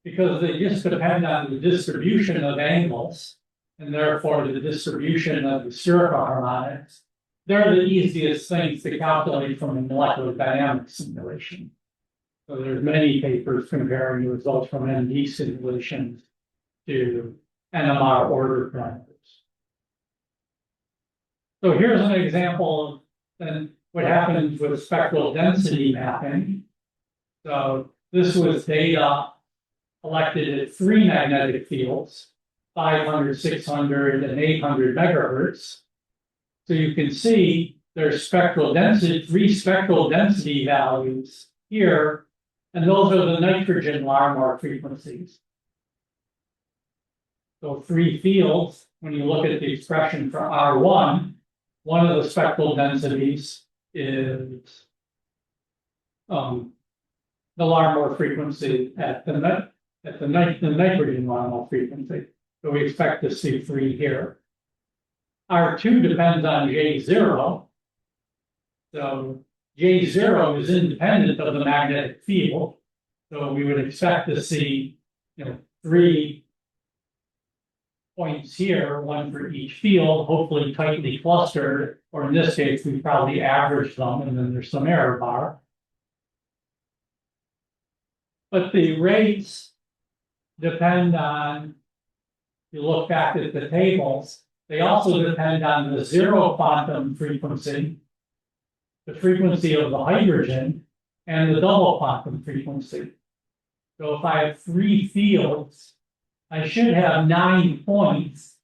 because they just depend on the distribution of angles, and therefore the distribution of the spherical harmonics. They're the easiest things to calculate from a molecular dynamics simulation. So there's many papers comparing the results from ND simulations to NMR order parameters. So here's an example of then what happens with spectral density mapping. So this was data collected at 3 magnetic fields, 500, 600, and 800 megahertz. So you can see there's spectral density, 3 spectral density values here, and those are the nitrogen Larmor frequencies. So 3 fields, when you look at the expression for R1, one of the spectral densities is the Larmor frequency at the nitrogen Larmor frequency. So we expect to see 3 here. R2 depends on J0. So J0 is independent of the magnetic field. So we would expect to see, 3 points here, 1 for each field, hopefully tightly clustered, or in this case, we probably average them, and then there's some error bar. But the rates depend on, if you look back at the tables, they also depend on the 0 quantum frequency, the frequency of the hydrogen, and the double quantum frequency. So if I have 3 fields, I should have 9 points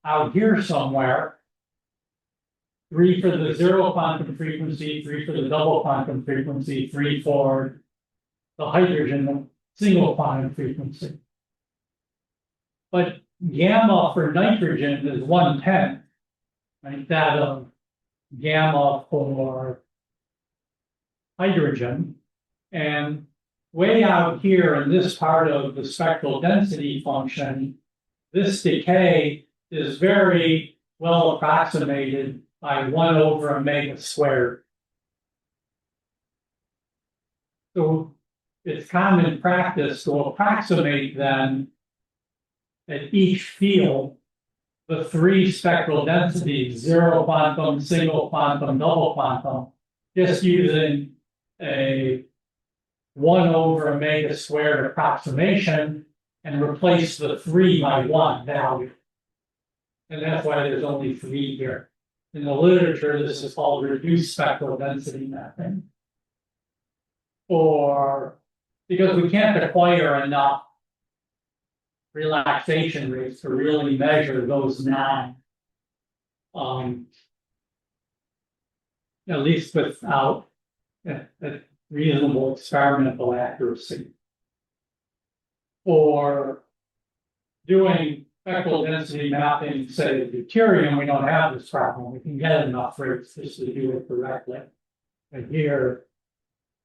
out here somewhere. 3 for the 0 quantum frequency, 3 for the double quantum frequency, 3 for the hydrogen single quantum frequency. But gamma for nitrogen is 1/10, right? That of gamma for hydrogen. And way out here in this part of the spectral density function, this decay is very well approximated by 1/omega squared. So it's common practice to approximate then at each field the 3 spectral densities, 0 quantum, single quantum, double quantum, just using a 1/omega squared approximation and replace the 3 by 1 value. And that's why there's only 3 here. In the literature, this is called reduced spectral density mapping. Or because we can't acquire enough relaxation rates to really measure those 9, at least without a reasonable experimental accuracy. Or doing spectral density mapping, say, of deuterium, we don't have this problem. We can get enough rates just to do it correctly. And here,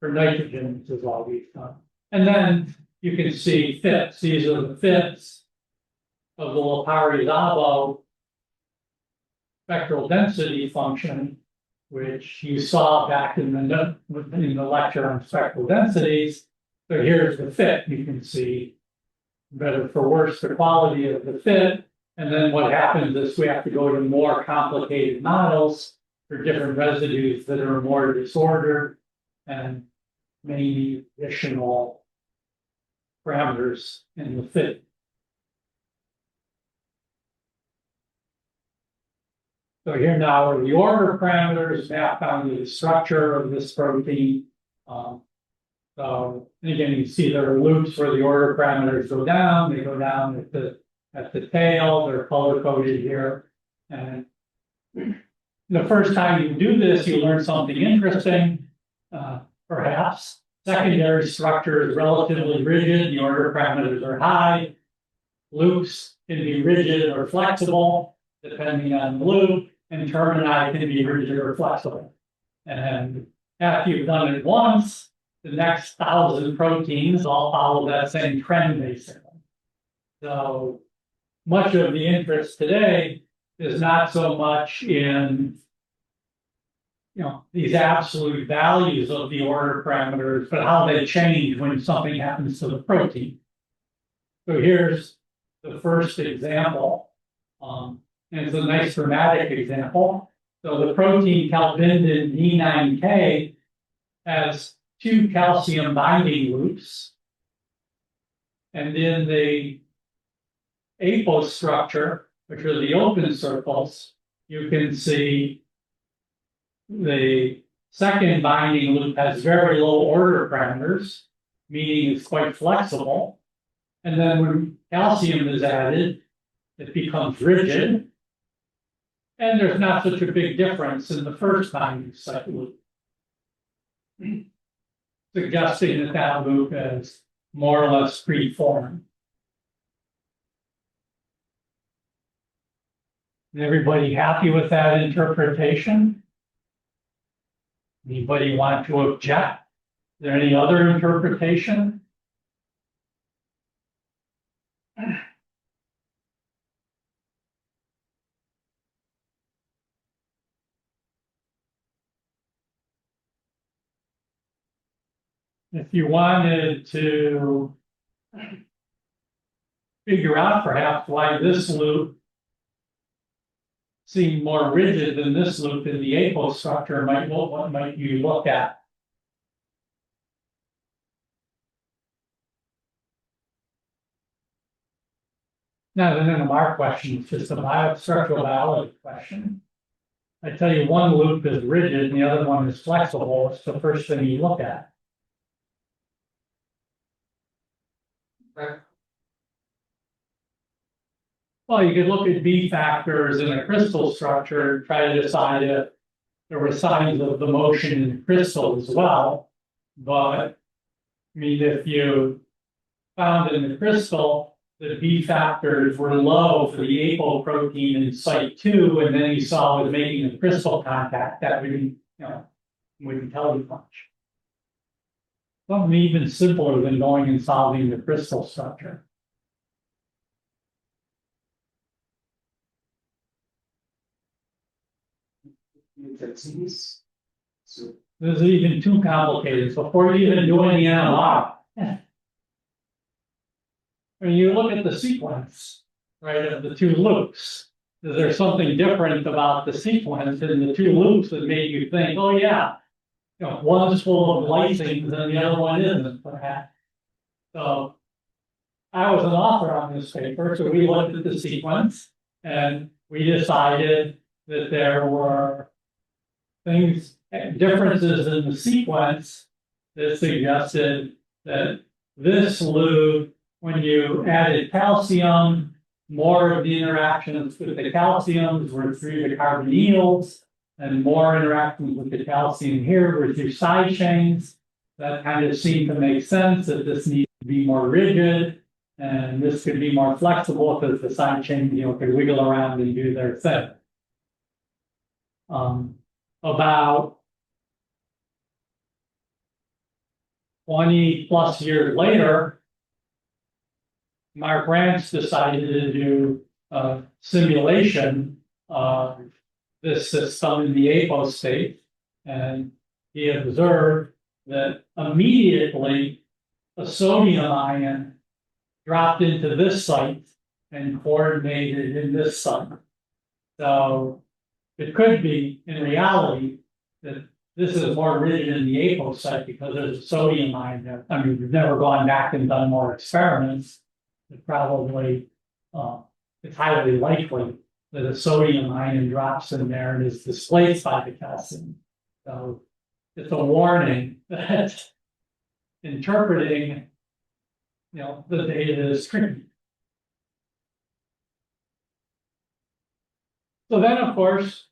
for nitrogen, this is all we've done. And then you can see fits. These are the fits of the Lopari-Szabo spectral density function, which you saw back in the lecture on spectral densities. So here's the fit. You can see better for worse the quality of the fit. And then what happens is we have to go to more complicated models for different residues that are more disordered and maybe additional parameters in the fit. So here now are the order parameters mapped onto the structure of this protein. So again, you see there are loops where the order parameters go down. They go down at the tail. They're color coded here. And the first time you do this, you learn something interesting, perhaps. Secondary structure is relatively rigid. The order parameters are high. Loops can be rigid or flexible, depending on the loop, and termini can be rigid or flexible. And after you've done it once, the next 1,000 proteins all follow that same trend, basically. So much of the interest today is not so much in these absolute values of the order parameters, but how they change when something happens to the protein. So here's the first example. And it's a nice dramatic example. So the protein calbindin D9K has 2 calcium binding loops. And in the apose structure, which are the open circles, you can see the second binding loop has very low order parameters, meaning it's quite flexible. And then when calcium is added, it becomes rigid. And there's not such a big difference in the first binding site loop, suggesting that that loop is more or less preformed. Is everybody happy with that interpretation? Anybody want to object? Is there any other interpretation? If you wanted to figure out perhaps why this loop seemed more rigid than this loop in the apose structure, what might you look at? Not an NMR question, it's just a structural biology question. I tell you, one loop is rigid and the other one is flexible. It's the first thing you look at. Well, you could look at B factors in a crystal structure and try to decide if there were signs of the motion in the crystal as well. But I mean, if you found in the crystal that B factors were low for the apoprotein in site 2, and then you saw it was making a crystal contact, that would, wouldn't tell you much. Something even simpler than going and solving the crystal structure. This is even too complicated. So before you even do any NMR, when you look at the sequence, right, of the 2 loops, is there something different about the sequence in the 2 loops that made you think, oh yeah, one's full of lysines and the other one isn't, perhaps? So I was an author on this paper, so we looked at the sequence and we decided that there were differences in the sequence that suggested that this loop, when you added calcium, more of the interactions with the calciums were through the carbonyls, and more interactions with the calcium here were through side chains. That kind of seemed to make sense that this needs to be more rigid, and this could be more flexible because the side chains, could wiggle around and do their thing. About 20 plus years later, Mark Rance decided to do a simulation of this system in the apose state, and he observed that immediately a sodium ion dropped into this site and coordinated in this site. So it could be, in reality, that this is more rigid in the apose site because there's a sodium ion there. I mean, we've never gone back and done more experiments. It probably, it's highly likely that a sodium ion drops in there and is displaced by the calcium. So it's a warning that interpreting, the data is tricky. So then, of course,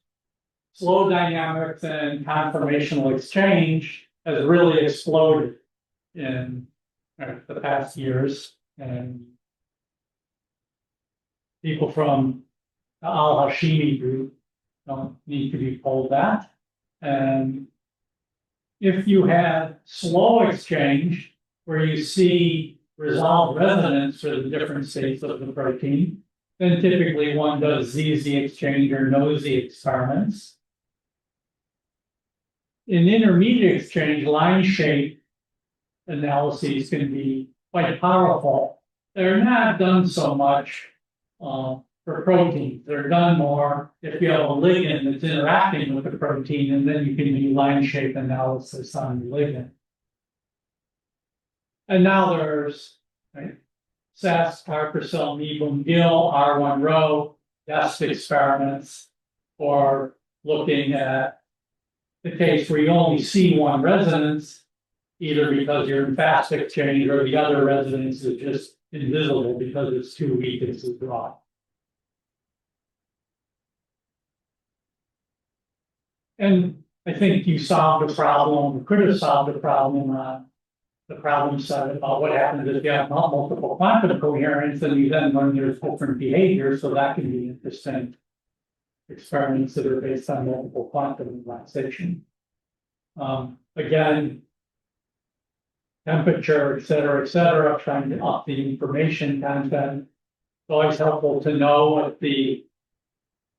flow dynamics and conformational exchange has really exploded in the past years, and people from the Al-Hashimi group don't need to be told that. And if you have slow exchange where you see resolved resonance for the different states of the protein, then typically one does ZZ exchange or no-Z experiments. In intermediate exchange, line shape analyses can be quite powerful they're not done so much for proteins. They're done more if you have a ligand that's interacting with the protein, and then you can do line shape analysis on the ligand. And now there's SAS, Carpacil, Meebum, Gill, R1 row, DEST experiments for looking at the case where you only see one resonance, either because you're in fast exchange or the other resonance is just invisible because it's too weak, it's too broad. And I think you solved the problem, could have solved the problem set about what happens if you have multiple quantum coherence and you then learn there's different behavior, so that can be interesting experiments that are based on multiple quantum relaxation. Again, temperature, et cetera, trying to up the information content. It's always helpful to know what the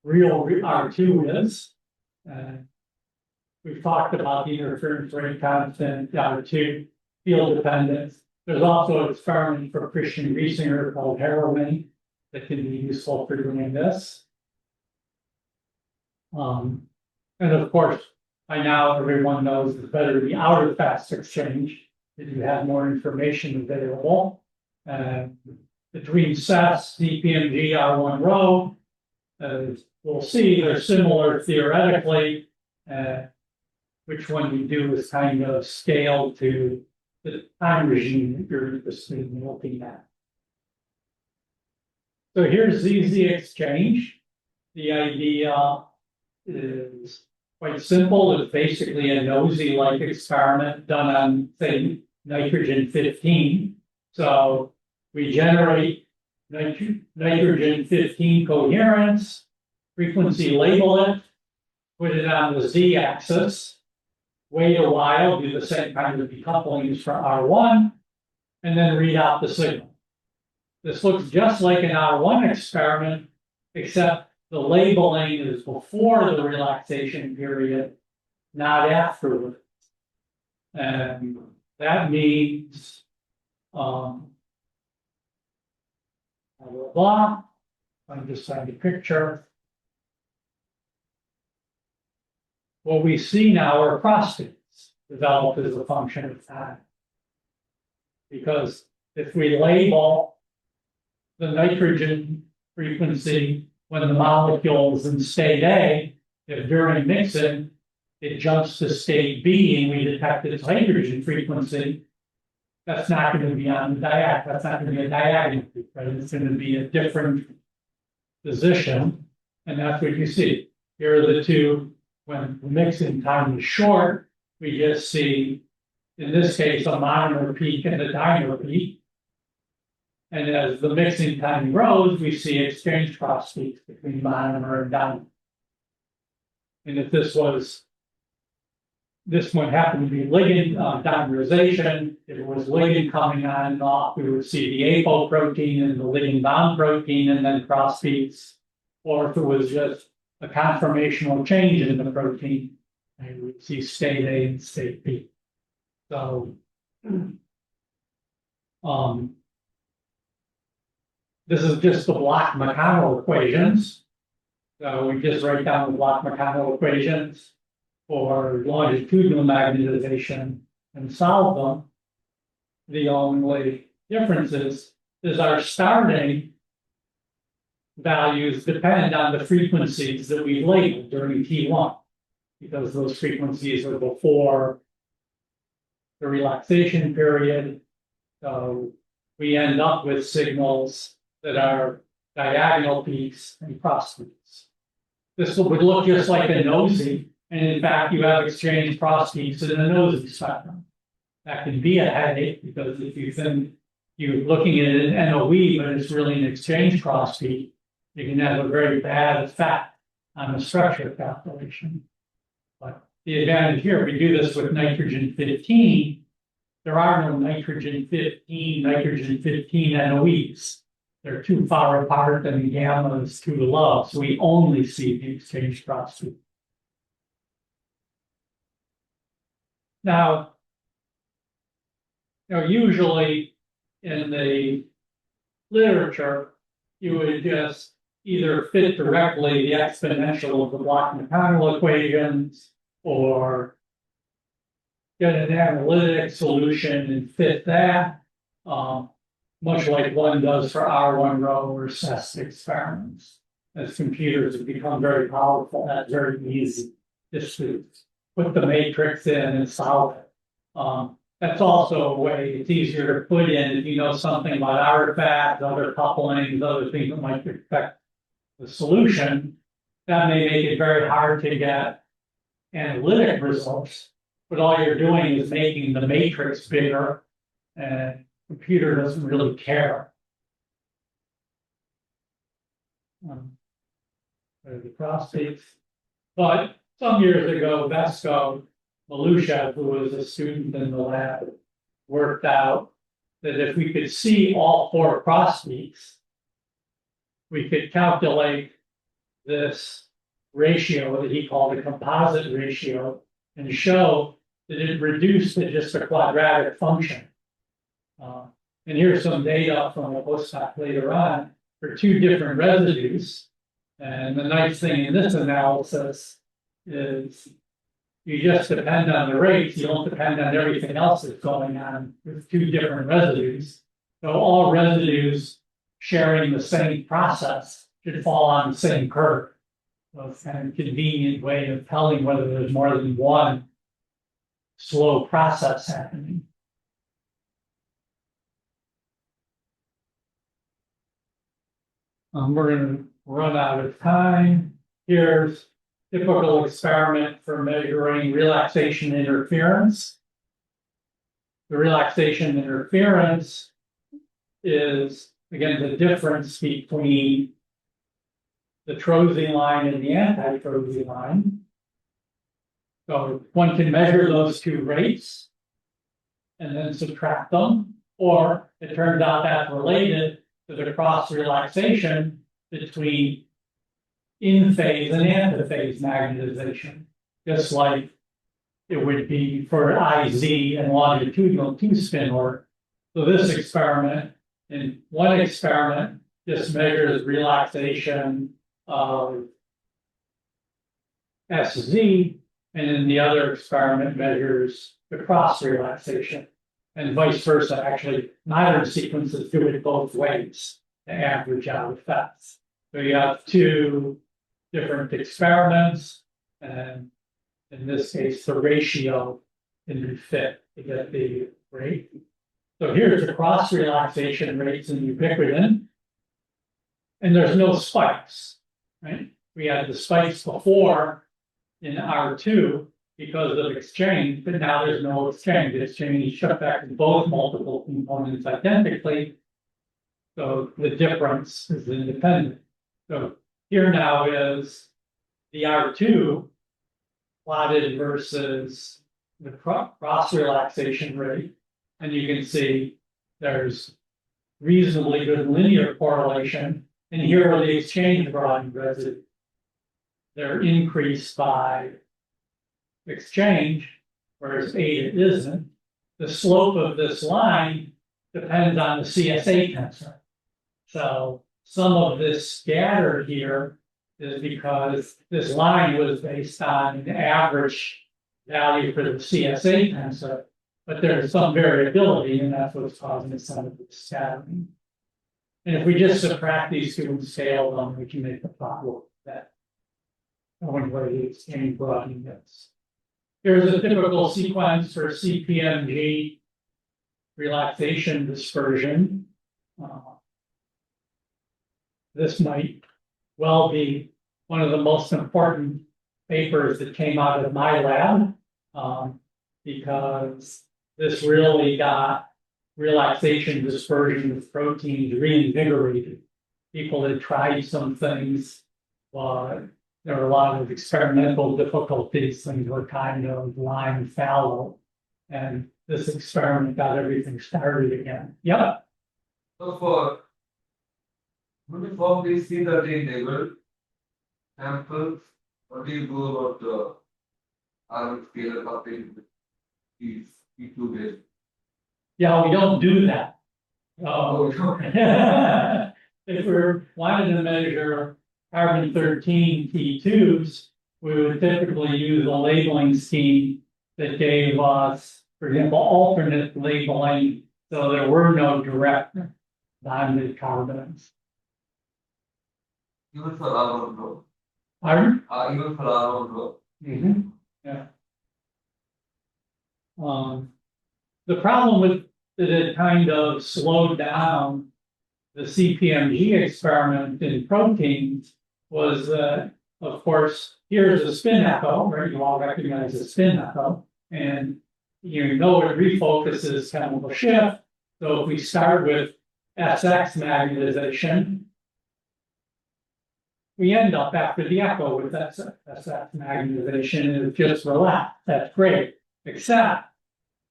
real R2 is. We've talked about the interference rate constant, R2, field dependence. There's also an experiment for Christian Riesinger called Harrowing that can be useful for doing this. And of course, by now everyone knows it's better to be out of fast exchange if you have more information available. Between SAS, DPMG, R1 row, we'll see they're similar theoretically. Which one you do is kind of scaled to the time regime that you're interested in looking at. So here's ZZ exchange. The idea is quite simple. It's basically a nosy-like experiment done on, say, nitrogen-15. So we generate nitrogen-15 coherence, frequency label it, put it on the z-axis, wait a while, do the same kind of decouplings for R1, and then read out the signal. This looks just like an R1 experiment, except the labeling is before the relaxation period, not afterwards. And that means, blah, blah, blah. I'm just trying to picture. What we see now are crossfits developed as a function of time. Because if we label the nitrogen frequency when the molecule is in state A, if during mixing it jumps to state B and we detect its hydrogen frequency, that's not going to be on the diagonal. That's not going to be a diagonal, right? It's going to be a different position, and that's what you see. Here are the two. When the mixing time is short, we just see, in this case, a monomer peak and a dimer peak. And as the mixing time grows, we see exchange cross peaks between monomer and dimer. And if this one happened to be ligand dimerization, if it was ligand coming on and off, we would see the apoprotein and the ligand bound protein and then cross peaks. Or if it was just a conformational change in the protein, and we see state A and state B. So, this is just the Bloch-McConnell equations. So we just write down the Bloch-McConnell equations for longitudinal magnetization and solve them. The only difference is our starting values depend on the frequencies that we labeled during T1, because those frequencies are before the relaxation period. So we end up with signals that are diagonal peaks and cross peaks. This would look just like a nosy, and in fact, you have exchange cross peaks in a nosy spectrum. That can be a headache because if you think you're looking at an NOE, but it's really an exchange cross peak, you can have a very bad effect on the structure calculation. But the advantage here, if we do this with nitrogen-15, there are no nitrogen-15 NOEs. They're too far apart and the gamma is too low, so we only see the exchange cross peak. Now, usually in the literature, you would just either fit directly the exponential of the Bloch-McConnell equations or get an analytic solution and fit that, much like one does for R1 row or CEST experiments. As computers have become very powerful, that's very easy just to put the matrix in and solve it. That's also a way it's easier to put in if you know something about artifacts, other couplings, other things that might affect the solution. That may make it very hard to get analytic results, but all you're doing is making the matrix bigger, and the computer doesn't really care. The prostates. But some years ago, Vesco Malushev, who was a student in the lab, worked out that if we could see all four prostates, we could calculate this ratio that he called the composite ratio and show that it reduced to just a quadratic function. And here's some data from a postdoc later on for two different residues. And the nice thing in this analysis is you just depend on the rates, you don't depend on everything else that's going on with two different residues. So all residues sharing the same process should fall on the same curve. So it's kind of a convenient way of telling whether there's more than one slow process happening. We're going to run out of time. Here's typical experiment for measuring relaxation interference. The relaxation interference is, again, the difference between the Trosi line and the anti-Trosi line. So one can measure those two rates and then subtract them, or it turns out that's related to the cross relaxation between in-phase and antiphase magnetization, just like it would be for IZ and longitudinal two-spin work. So this experiment, in one experiment, just measures relaxation of SZ, and in the other experiment measures the cross relaxation, and vice versa. Actually, modern sequences do it both ways to average out effects. So you have two different experiments, and in this case, the ratio can be fit to get the rate. So here's the cross relaxation rates in ubiquitin, and there's no spikes, right? We had the spikes before in R2 because of exchange, but now there's no exchange. Exchange affects both multiple components identically, so the difference is independent. So here now is the R2 plotted versus the cross relaxation rate, and you can see there's reasonably good linear correlation. And here are the exchange broadening residues. They're increased by exchange, whereas eta isn't. The slope of this line depends on the CSA tensor. So some of this scatter here is because this line was based on an average value for the CSA tensor, but there's some variability, and that's what's causing some of the scattering. And if we just subtract these two and scale them, we can make the plot look that knowing where the exchange broadening is. Here's a typical sequence for CPMG relaxation dispersion. This might well be one of the most important papers that came out of my lab, because this really got relaxation dispersion of proteins reinvigorated. People had tried some things, but there were a lot of experimental difficulties. Things were kind of lying fallow, and this experiment got everything started again. Yep. So for uniform C13 table samples, what do you do about the R scalar coupling with these P2 base? Yeah, we don't do that. Oh, if we're wanting to measure carbon-13 T2s, we would typically use a labeling scheme that gave us, for example, alternate labeling, so there were no direct bonded carbons. Even for our own growth. Pardon? Even for our own growth. Yeah. The problem with that it kind of slowed down the CPMG experiment in proteins was that, of course, here's a spin echo, right? You all recognize a spin echo, and you know it refocuses chemical shift. So if we start with SX magnetization, we end up after the echo with SX magnetization, and it just relaxed. That's great. Except,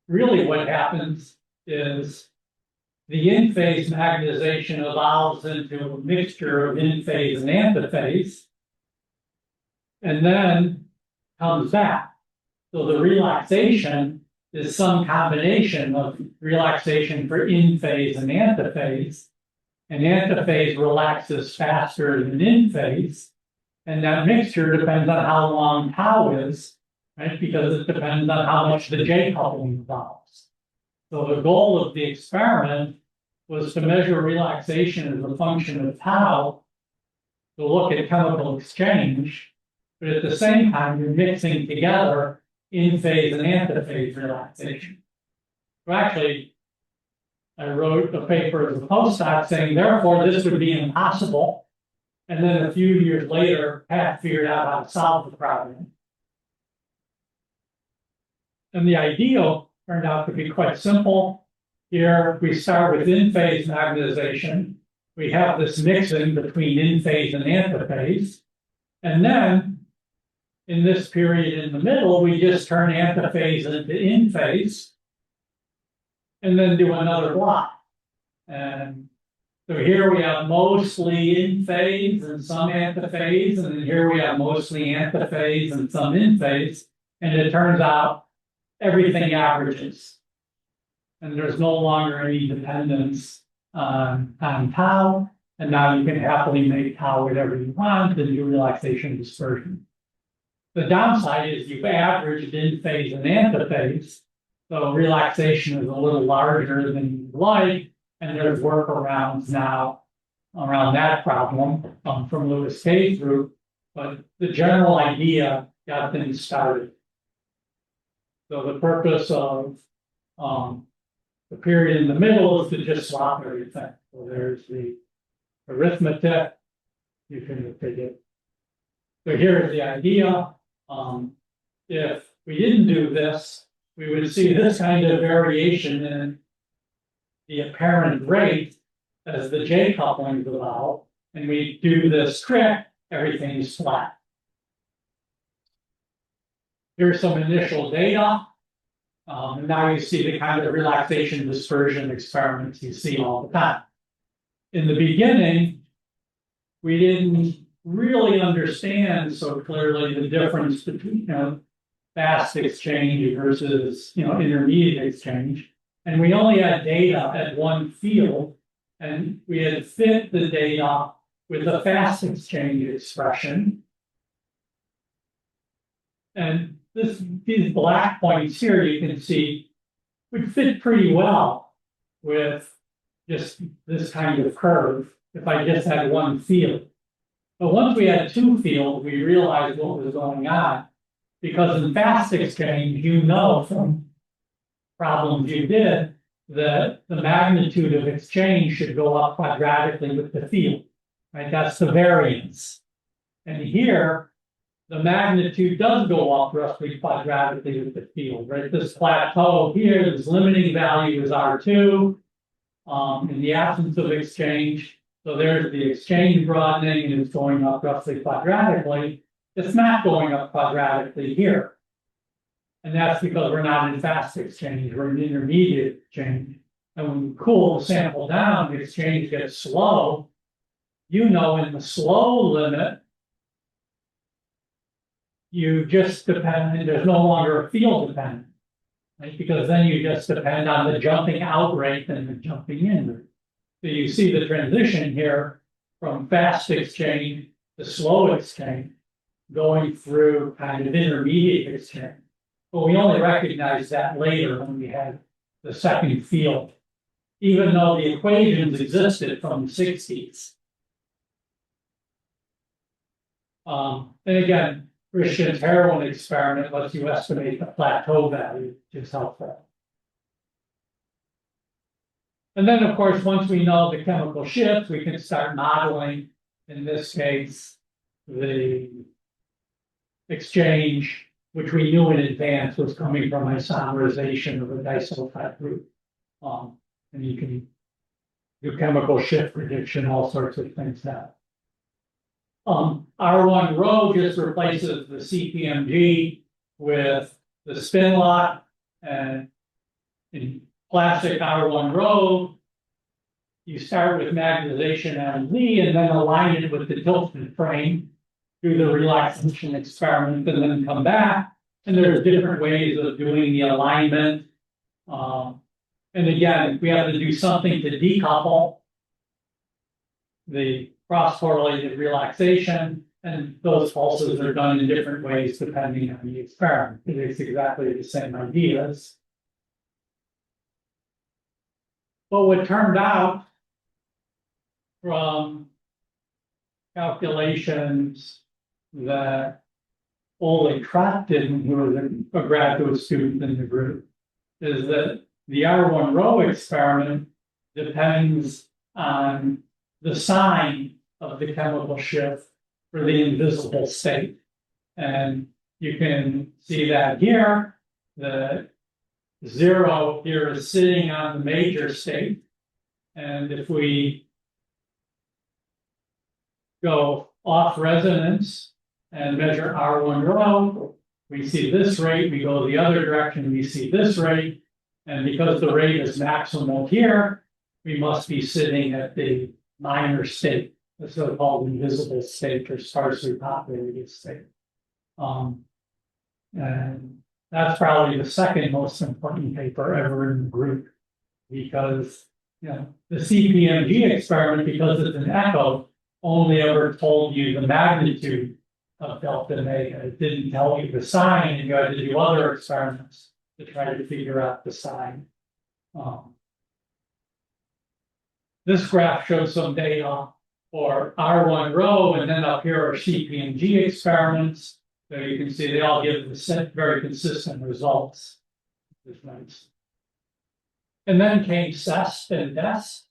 really what happens is the in-phase magnetization evolves into a mixture of in-phase and antiphase, and then comes back. So the relaxation is some combination of relaxation for in-phase and antiphase relaxes faster than in-phase, and that mixture depends on how long tau is, right? Because it depends on how much the J coupling evolves. So the goal of the experiment was to measure relaxation as a function of tau, to look at chemical exchange, but at the same time, you're mixing together in-phase and antiphase relaxation. So actually, I wrote a paper as a postdoc saying, therefore, this would be impossible. And then a few years later, Pat figured out how to solve the problem. And the ideal turned out to be quite simple. Here, we start with in-phase magnetization. We have this mixing between in-phase and antiphase. And then, in this period in the middle, we just turn antiphase into in-phase, and then do another block. And so here we have mostly in-phase and some antiphase, and then here we have mostly antiphase and some in-phase. And it turns out everything averages. And there's no longer any dependence on tau. And now you can happily make tau whatever you want and do relaxation dispersion. The downside is you've averaged in-phase and antiphase. So relaxation is a little larger than you'd like. And there's workarounds now around that problem from Lewis Kay's group. But the general idea got things started. So the purpose of the period in the middle is to just swap everything. So there's the arithmetic. You can take it. So here's the idea. If we didn't do this, we would see this kind of variation in the apparent rate as the J couplings evolve. And we do this trick, everything is flat. Here's some initial data. And now you see the kind of relaxation dispersion experiments you see all the time. In the beginning, we didn't really understand so clearly the difference between fast exchange versus intermediate exchange. And we only had data at one field, and we had fit the data with a fast exchange expression. And these black points here, you can see, would fit pretty well with just this kind of curve if I just had one field. But once we had two fields, we realized what was going on. Because in fast exchange, from problems you did, that the magnitude of exchange should go up quadratically with the field, right? That's the variance. And here, the magnitude does go up roughly quadratically with the field, right? This plateau here, this limiting value is R2 in the absence of exchange. So there's the exchange broadening, and it's going up roughly quadratically. It's not going up quadratically here. And that's because we're not in fast exchange, we're in intermediate exchange. And when we cool the sample down, the exchange gets slow. In the slow limit, you just depend, there's no longer a field dependent, right? Because then you just depend on the jumping out rate and the jumping in rate. So you see the transition here from fast exchange to slow exchange, going through kind of intermediate exchange. But we only recognized that later when we had the second field, even though the equations existed from the 60s. And again, Christian's heroin experiment lets you estimate the plateau value, which is helpful. And then, of course, once we know the chemical shift, we can start modeling, in this case, the exchange, which we knew in advance was coming from isomerization of a disulfide group. And you can do chemical shift prediction, all sorts of things now. R1 rho just replaces the CPMG with the spin lock, and in classic R1 rho, you start with magnetization MZ and then align it with the tilted frame, do the relaxation experiment, and then come back. And there's different ways of doing the alignment. And again, if we have to do something to decouple the cross-correlated relaxation, and those pulses are done in different ways depending on the experiment. It's exactly the same ideas. But what turned out from calculations that Ole Trapp did when he was a graduate student in the group is that the R1 rho experiment depends on the sign of the chemical shift for the invisible state. And you can see that here, the 0 here is sitting on the major state. And if we go off resonance and measure R1 rho, we see this rate, we go the other direction, we see this rate. And because the rate is maximal here, we must be sitting at the minor state, the so-called invisible state or sparsely populated state. And that's probably the second most important paper ever in the group, because the CPMG experiment, because it's an echo, only ever told you the magnitude of delta omega. It didn't tell you the sign, and you had to do other experiments to try to figure out the sign. This graph shows some data for R1 rho, and then up here are CPMG experiments. So you can see they all give the very consistent results. That's nice. And then came CEST and DEST.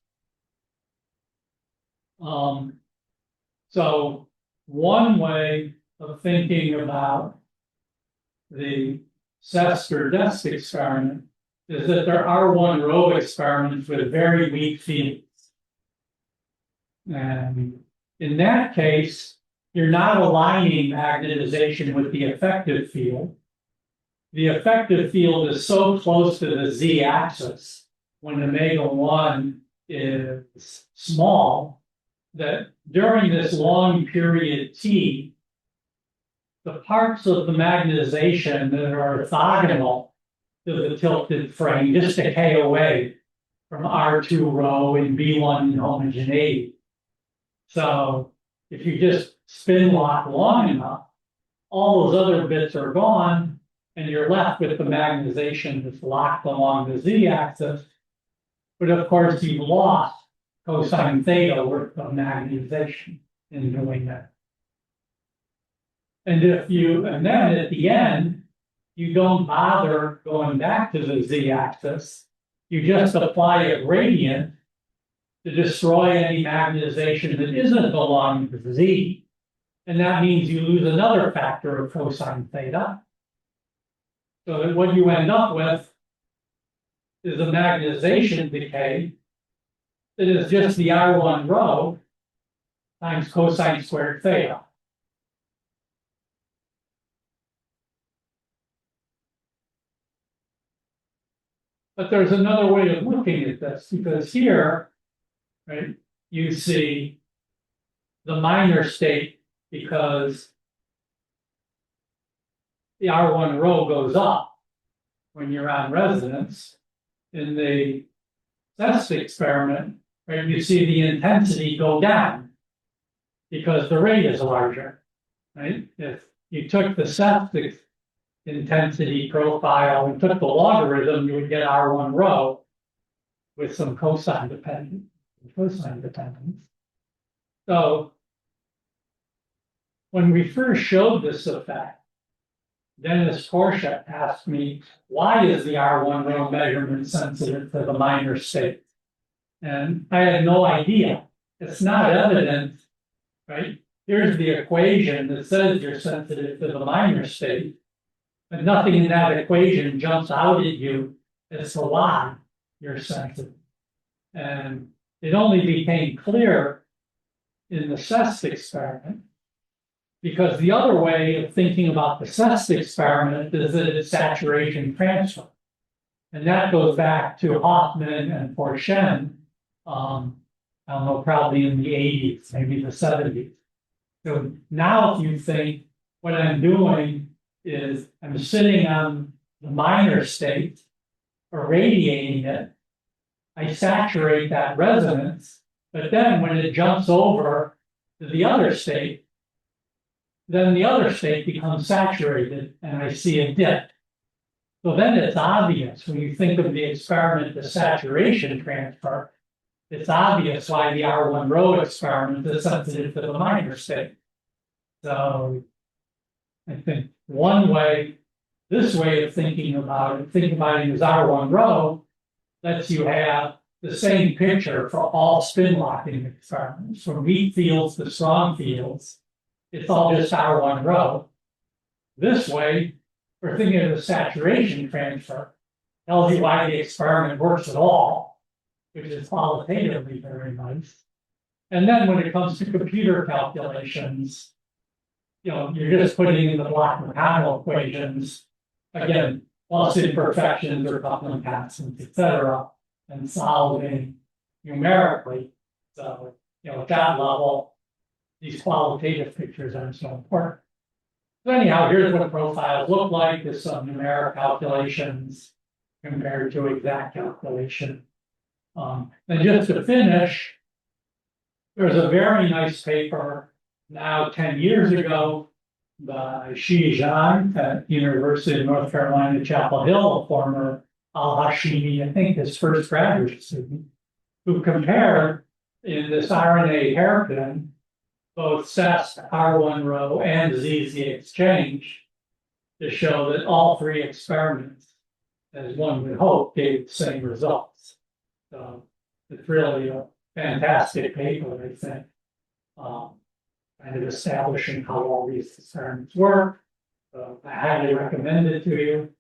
So one way of thinking about the CEST or DEST experiment is that there are R1 rho experiments with very weak fields. And in that case, you're not aligning magnetization with the effective field. The effective field is so close to the z-axis when omega-1 is small that during this long period T, the parts of the magnetization that are orthogonal to the tilted frame just decay away from R2 rho and B1 inhomogeneity. So if you just spin lock long enough, all those other bits are gone, and you're left with the magnetization that's locked along the z-axis. But of course, you've lost cosine theta worth of magnetization in doing that. And then at the end, you don't bother going back to the z-axis. You just apply a gradient to destroy any magnetization that isn't belonging to the z. And that means you lose another factor of cosine theta. So that what you end up with is a magnetization decay that is just the R1 rho times cosine squared theta. But there's another way of looking at this, because here, right, you see the minor state because the R1 rho goes up when you're on resonance. In the CEST experiment, right, you see the intensity go down because the rate is larger, right? If you took the septic intensity profile and took the logarithm, you would get R1 rho with some cosine dependence. So when we first showed this effect, Dennis Porsche asked me, why is the R1 rho measurement sensitive to the minor state? And I had no idea. It's not evident, right? Here's the equation that says you're sensitive to the minor state, but nothing in that equation jumps out at you as to why you're sensitive. And it only became clear in the CEST experiment, because the other way of thinking about the CEST experiment is that it's saturation transfer. And that goes back to Hoffman and Porsche, I don't know, probably in the 80s, maybe the 70s. So now if you think what I'm doing is I'm sitting on the minor state, irradiating it, I saturate that resonance, but then when it jumps over to the other state, then the other state becomes saturated and I see a dip. So then it's obvious when you think of the experiment as saturation transfer, it's obvious why the R1 rho experiment is sensitive to the minor state. So I think one way, this way of thinking about it as R1 rho, lets you have the same picture for all spin locking experiments, from weak fields to strong fields. It's all just R1 rho. This way, we're thinking of the saturation transfer, tells you why the experiment works at all, which is qualitatively very nice. And then when it comes to computer calculations, you're just putting in the Bloch-McConnell equations, again, plus imperfections or coupling constants, et cetera, and solving numerically. So, at that level, these qualitative pictures aren't so important. So anyhow, here's what profiles look like with some numeric calculations compared to exact calculation. And just to finish, there's a very nice paper now 10 years ago by Shi Zhang at University of North Carolina, Chapel Hill, a former Al-Hashimi, I think his first graduate student, who compared in this RNA hairpin both CEST, R1 rho, and ZZ exchange to show that all three experiments, as one would hope, gave the same results. So it's really a fantastic paper, I think, kind of establishing how all these experiments work. So I highly recommend it to you.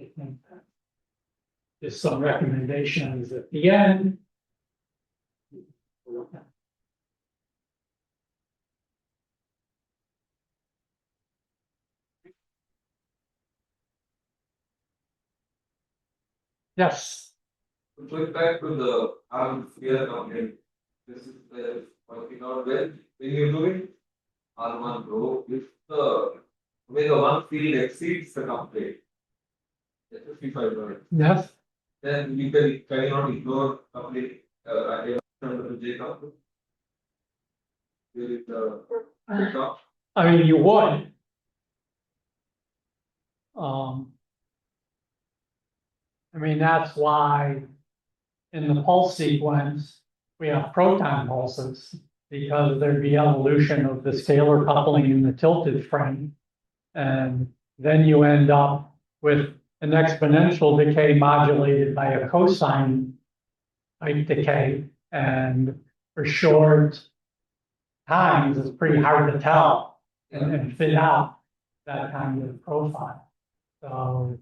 I think there's some recommendations at the end. Yes. Going back to the sphere complaint, this is working out well. When you're doing R1 rho, if the one field exceeds the complaint, 55%, Yes. then we cannot ignore complete the J coupling. I mean, you would. I mean, that's why in the pulse sequence, we have proton pulses, because there'd be evolution of the scalar coupling in the tilted frame. And then you end up with an exponential decay modulated by a cosine type decay. And for short times, it's pretty hard to tell and fit out that kind of profile. So,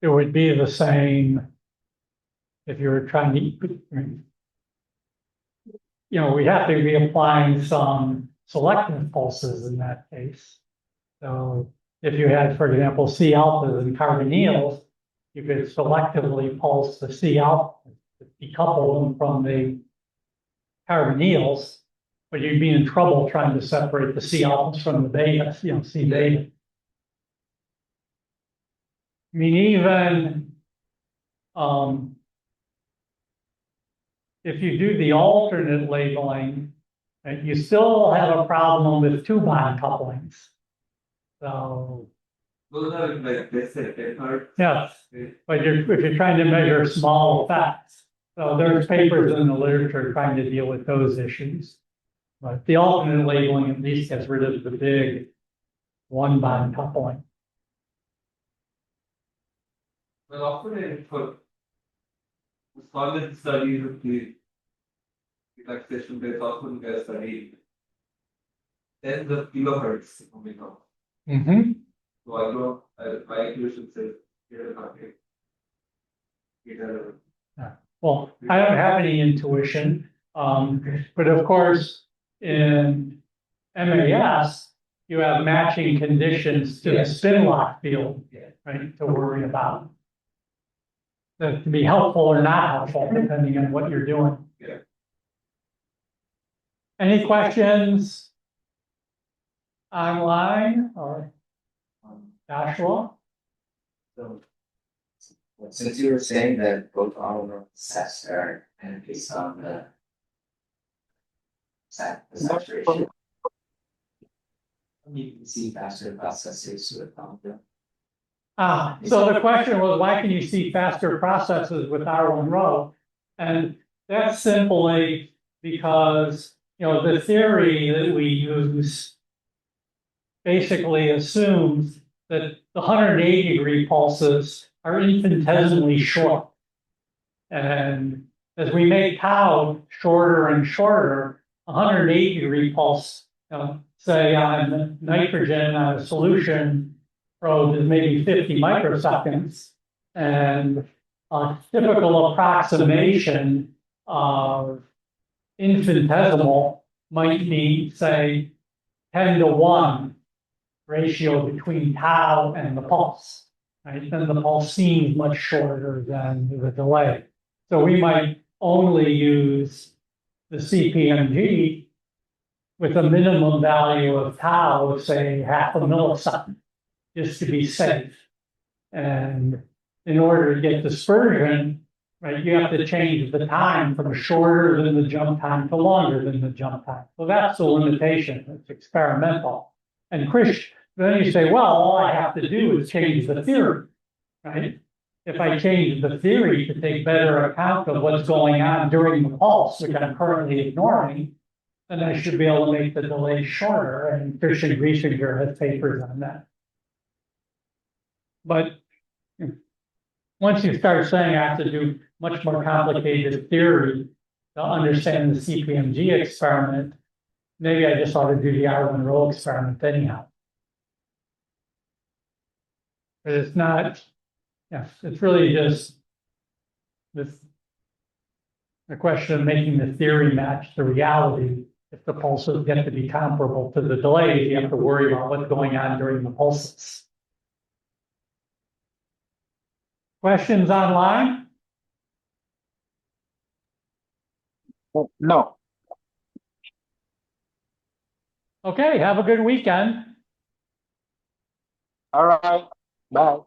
it would be the same if you were trying to, we have to be applying some selective pulses in that case. So if you had, for example, C alphas and carbonyls, you could selectively pulse the C alpha, decouple them from the carbonyls, but you'd be in trouble trying to separate the C alphas from the beta, C beta. I mean, even If you do the alternate labeling, you still have a problem with two bond couplings. So, Those are like they said, they heard. yes, but if you're trying to measure small effects, so there's papers in the literature trying to deal with those issues. But the alternate labeling at least gets rid of the big one bond coupling. Well, often for solid studies of the relaxation, there's often a study tens of kilohertz coming out. So I know my intuition says Well, I don't have any intuition, but of course, in MAS, you have matching conditions to the spin lock field, right, to worry about. That can be helpful or not helpful, depending on what you're doing. Yeah. Any questions online or Joshua? So, since you were saying that both our sets are kind of based on the saturation, you can see faster processes with them. So the question was, why can you see faster processes with R1 row? And that's simply because, the theory that we use basically assumes that the 180-degree pulses are infinitesimally short. And as we make tau shorter and shorter, 180-degree pulse, say on nitrogen on a solution probe is maybe 50 microseconds, and a typical approximation of infinitesimal might be, say, 10-to-1 ratio between tau and the pulse, right? Then the pulse seems much shorter than the delay. So we might only use the CPMG with a minimum value of tau of, say, half a millisecond, just to be safe. And in order to get dispersion, right, you have to change the time from shorter than the jump time to longer than the jump time. So that's the limitation. It's experimental. And then you say, well, all I have to do is change the theory, right? If I change the theory to take better account of what's going on during the pulse, which I'm currently ignoring, then I should be able to make the delay shorter. And Christian Griesinger has papers on that. But once you start saying I have to do much more complicated theory to understand the CPMG experiment, maybe I just ought to do the R1 row experiment anyhow. But it's not, it's really just the question of making the theory match the reality. If the pulses get to be comparable to the delays, you have to worry about what's going on during the pulses. Questions online? No. Okay, have a good weekend. All right. Bye.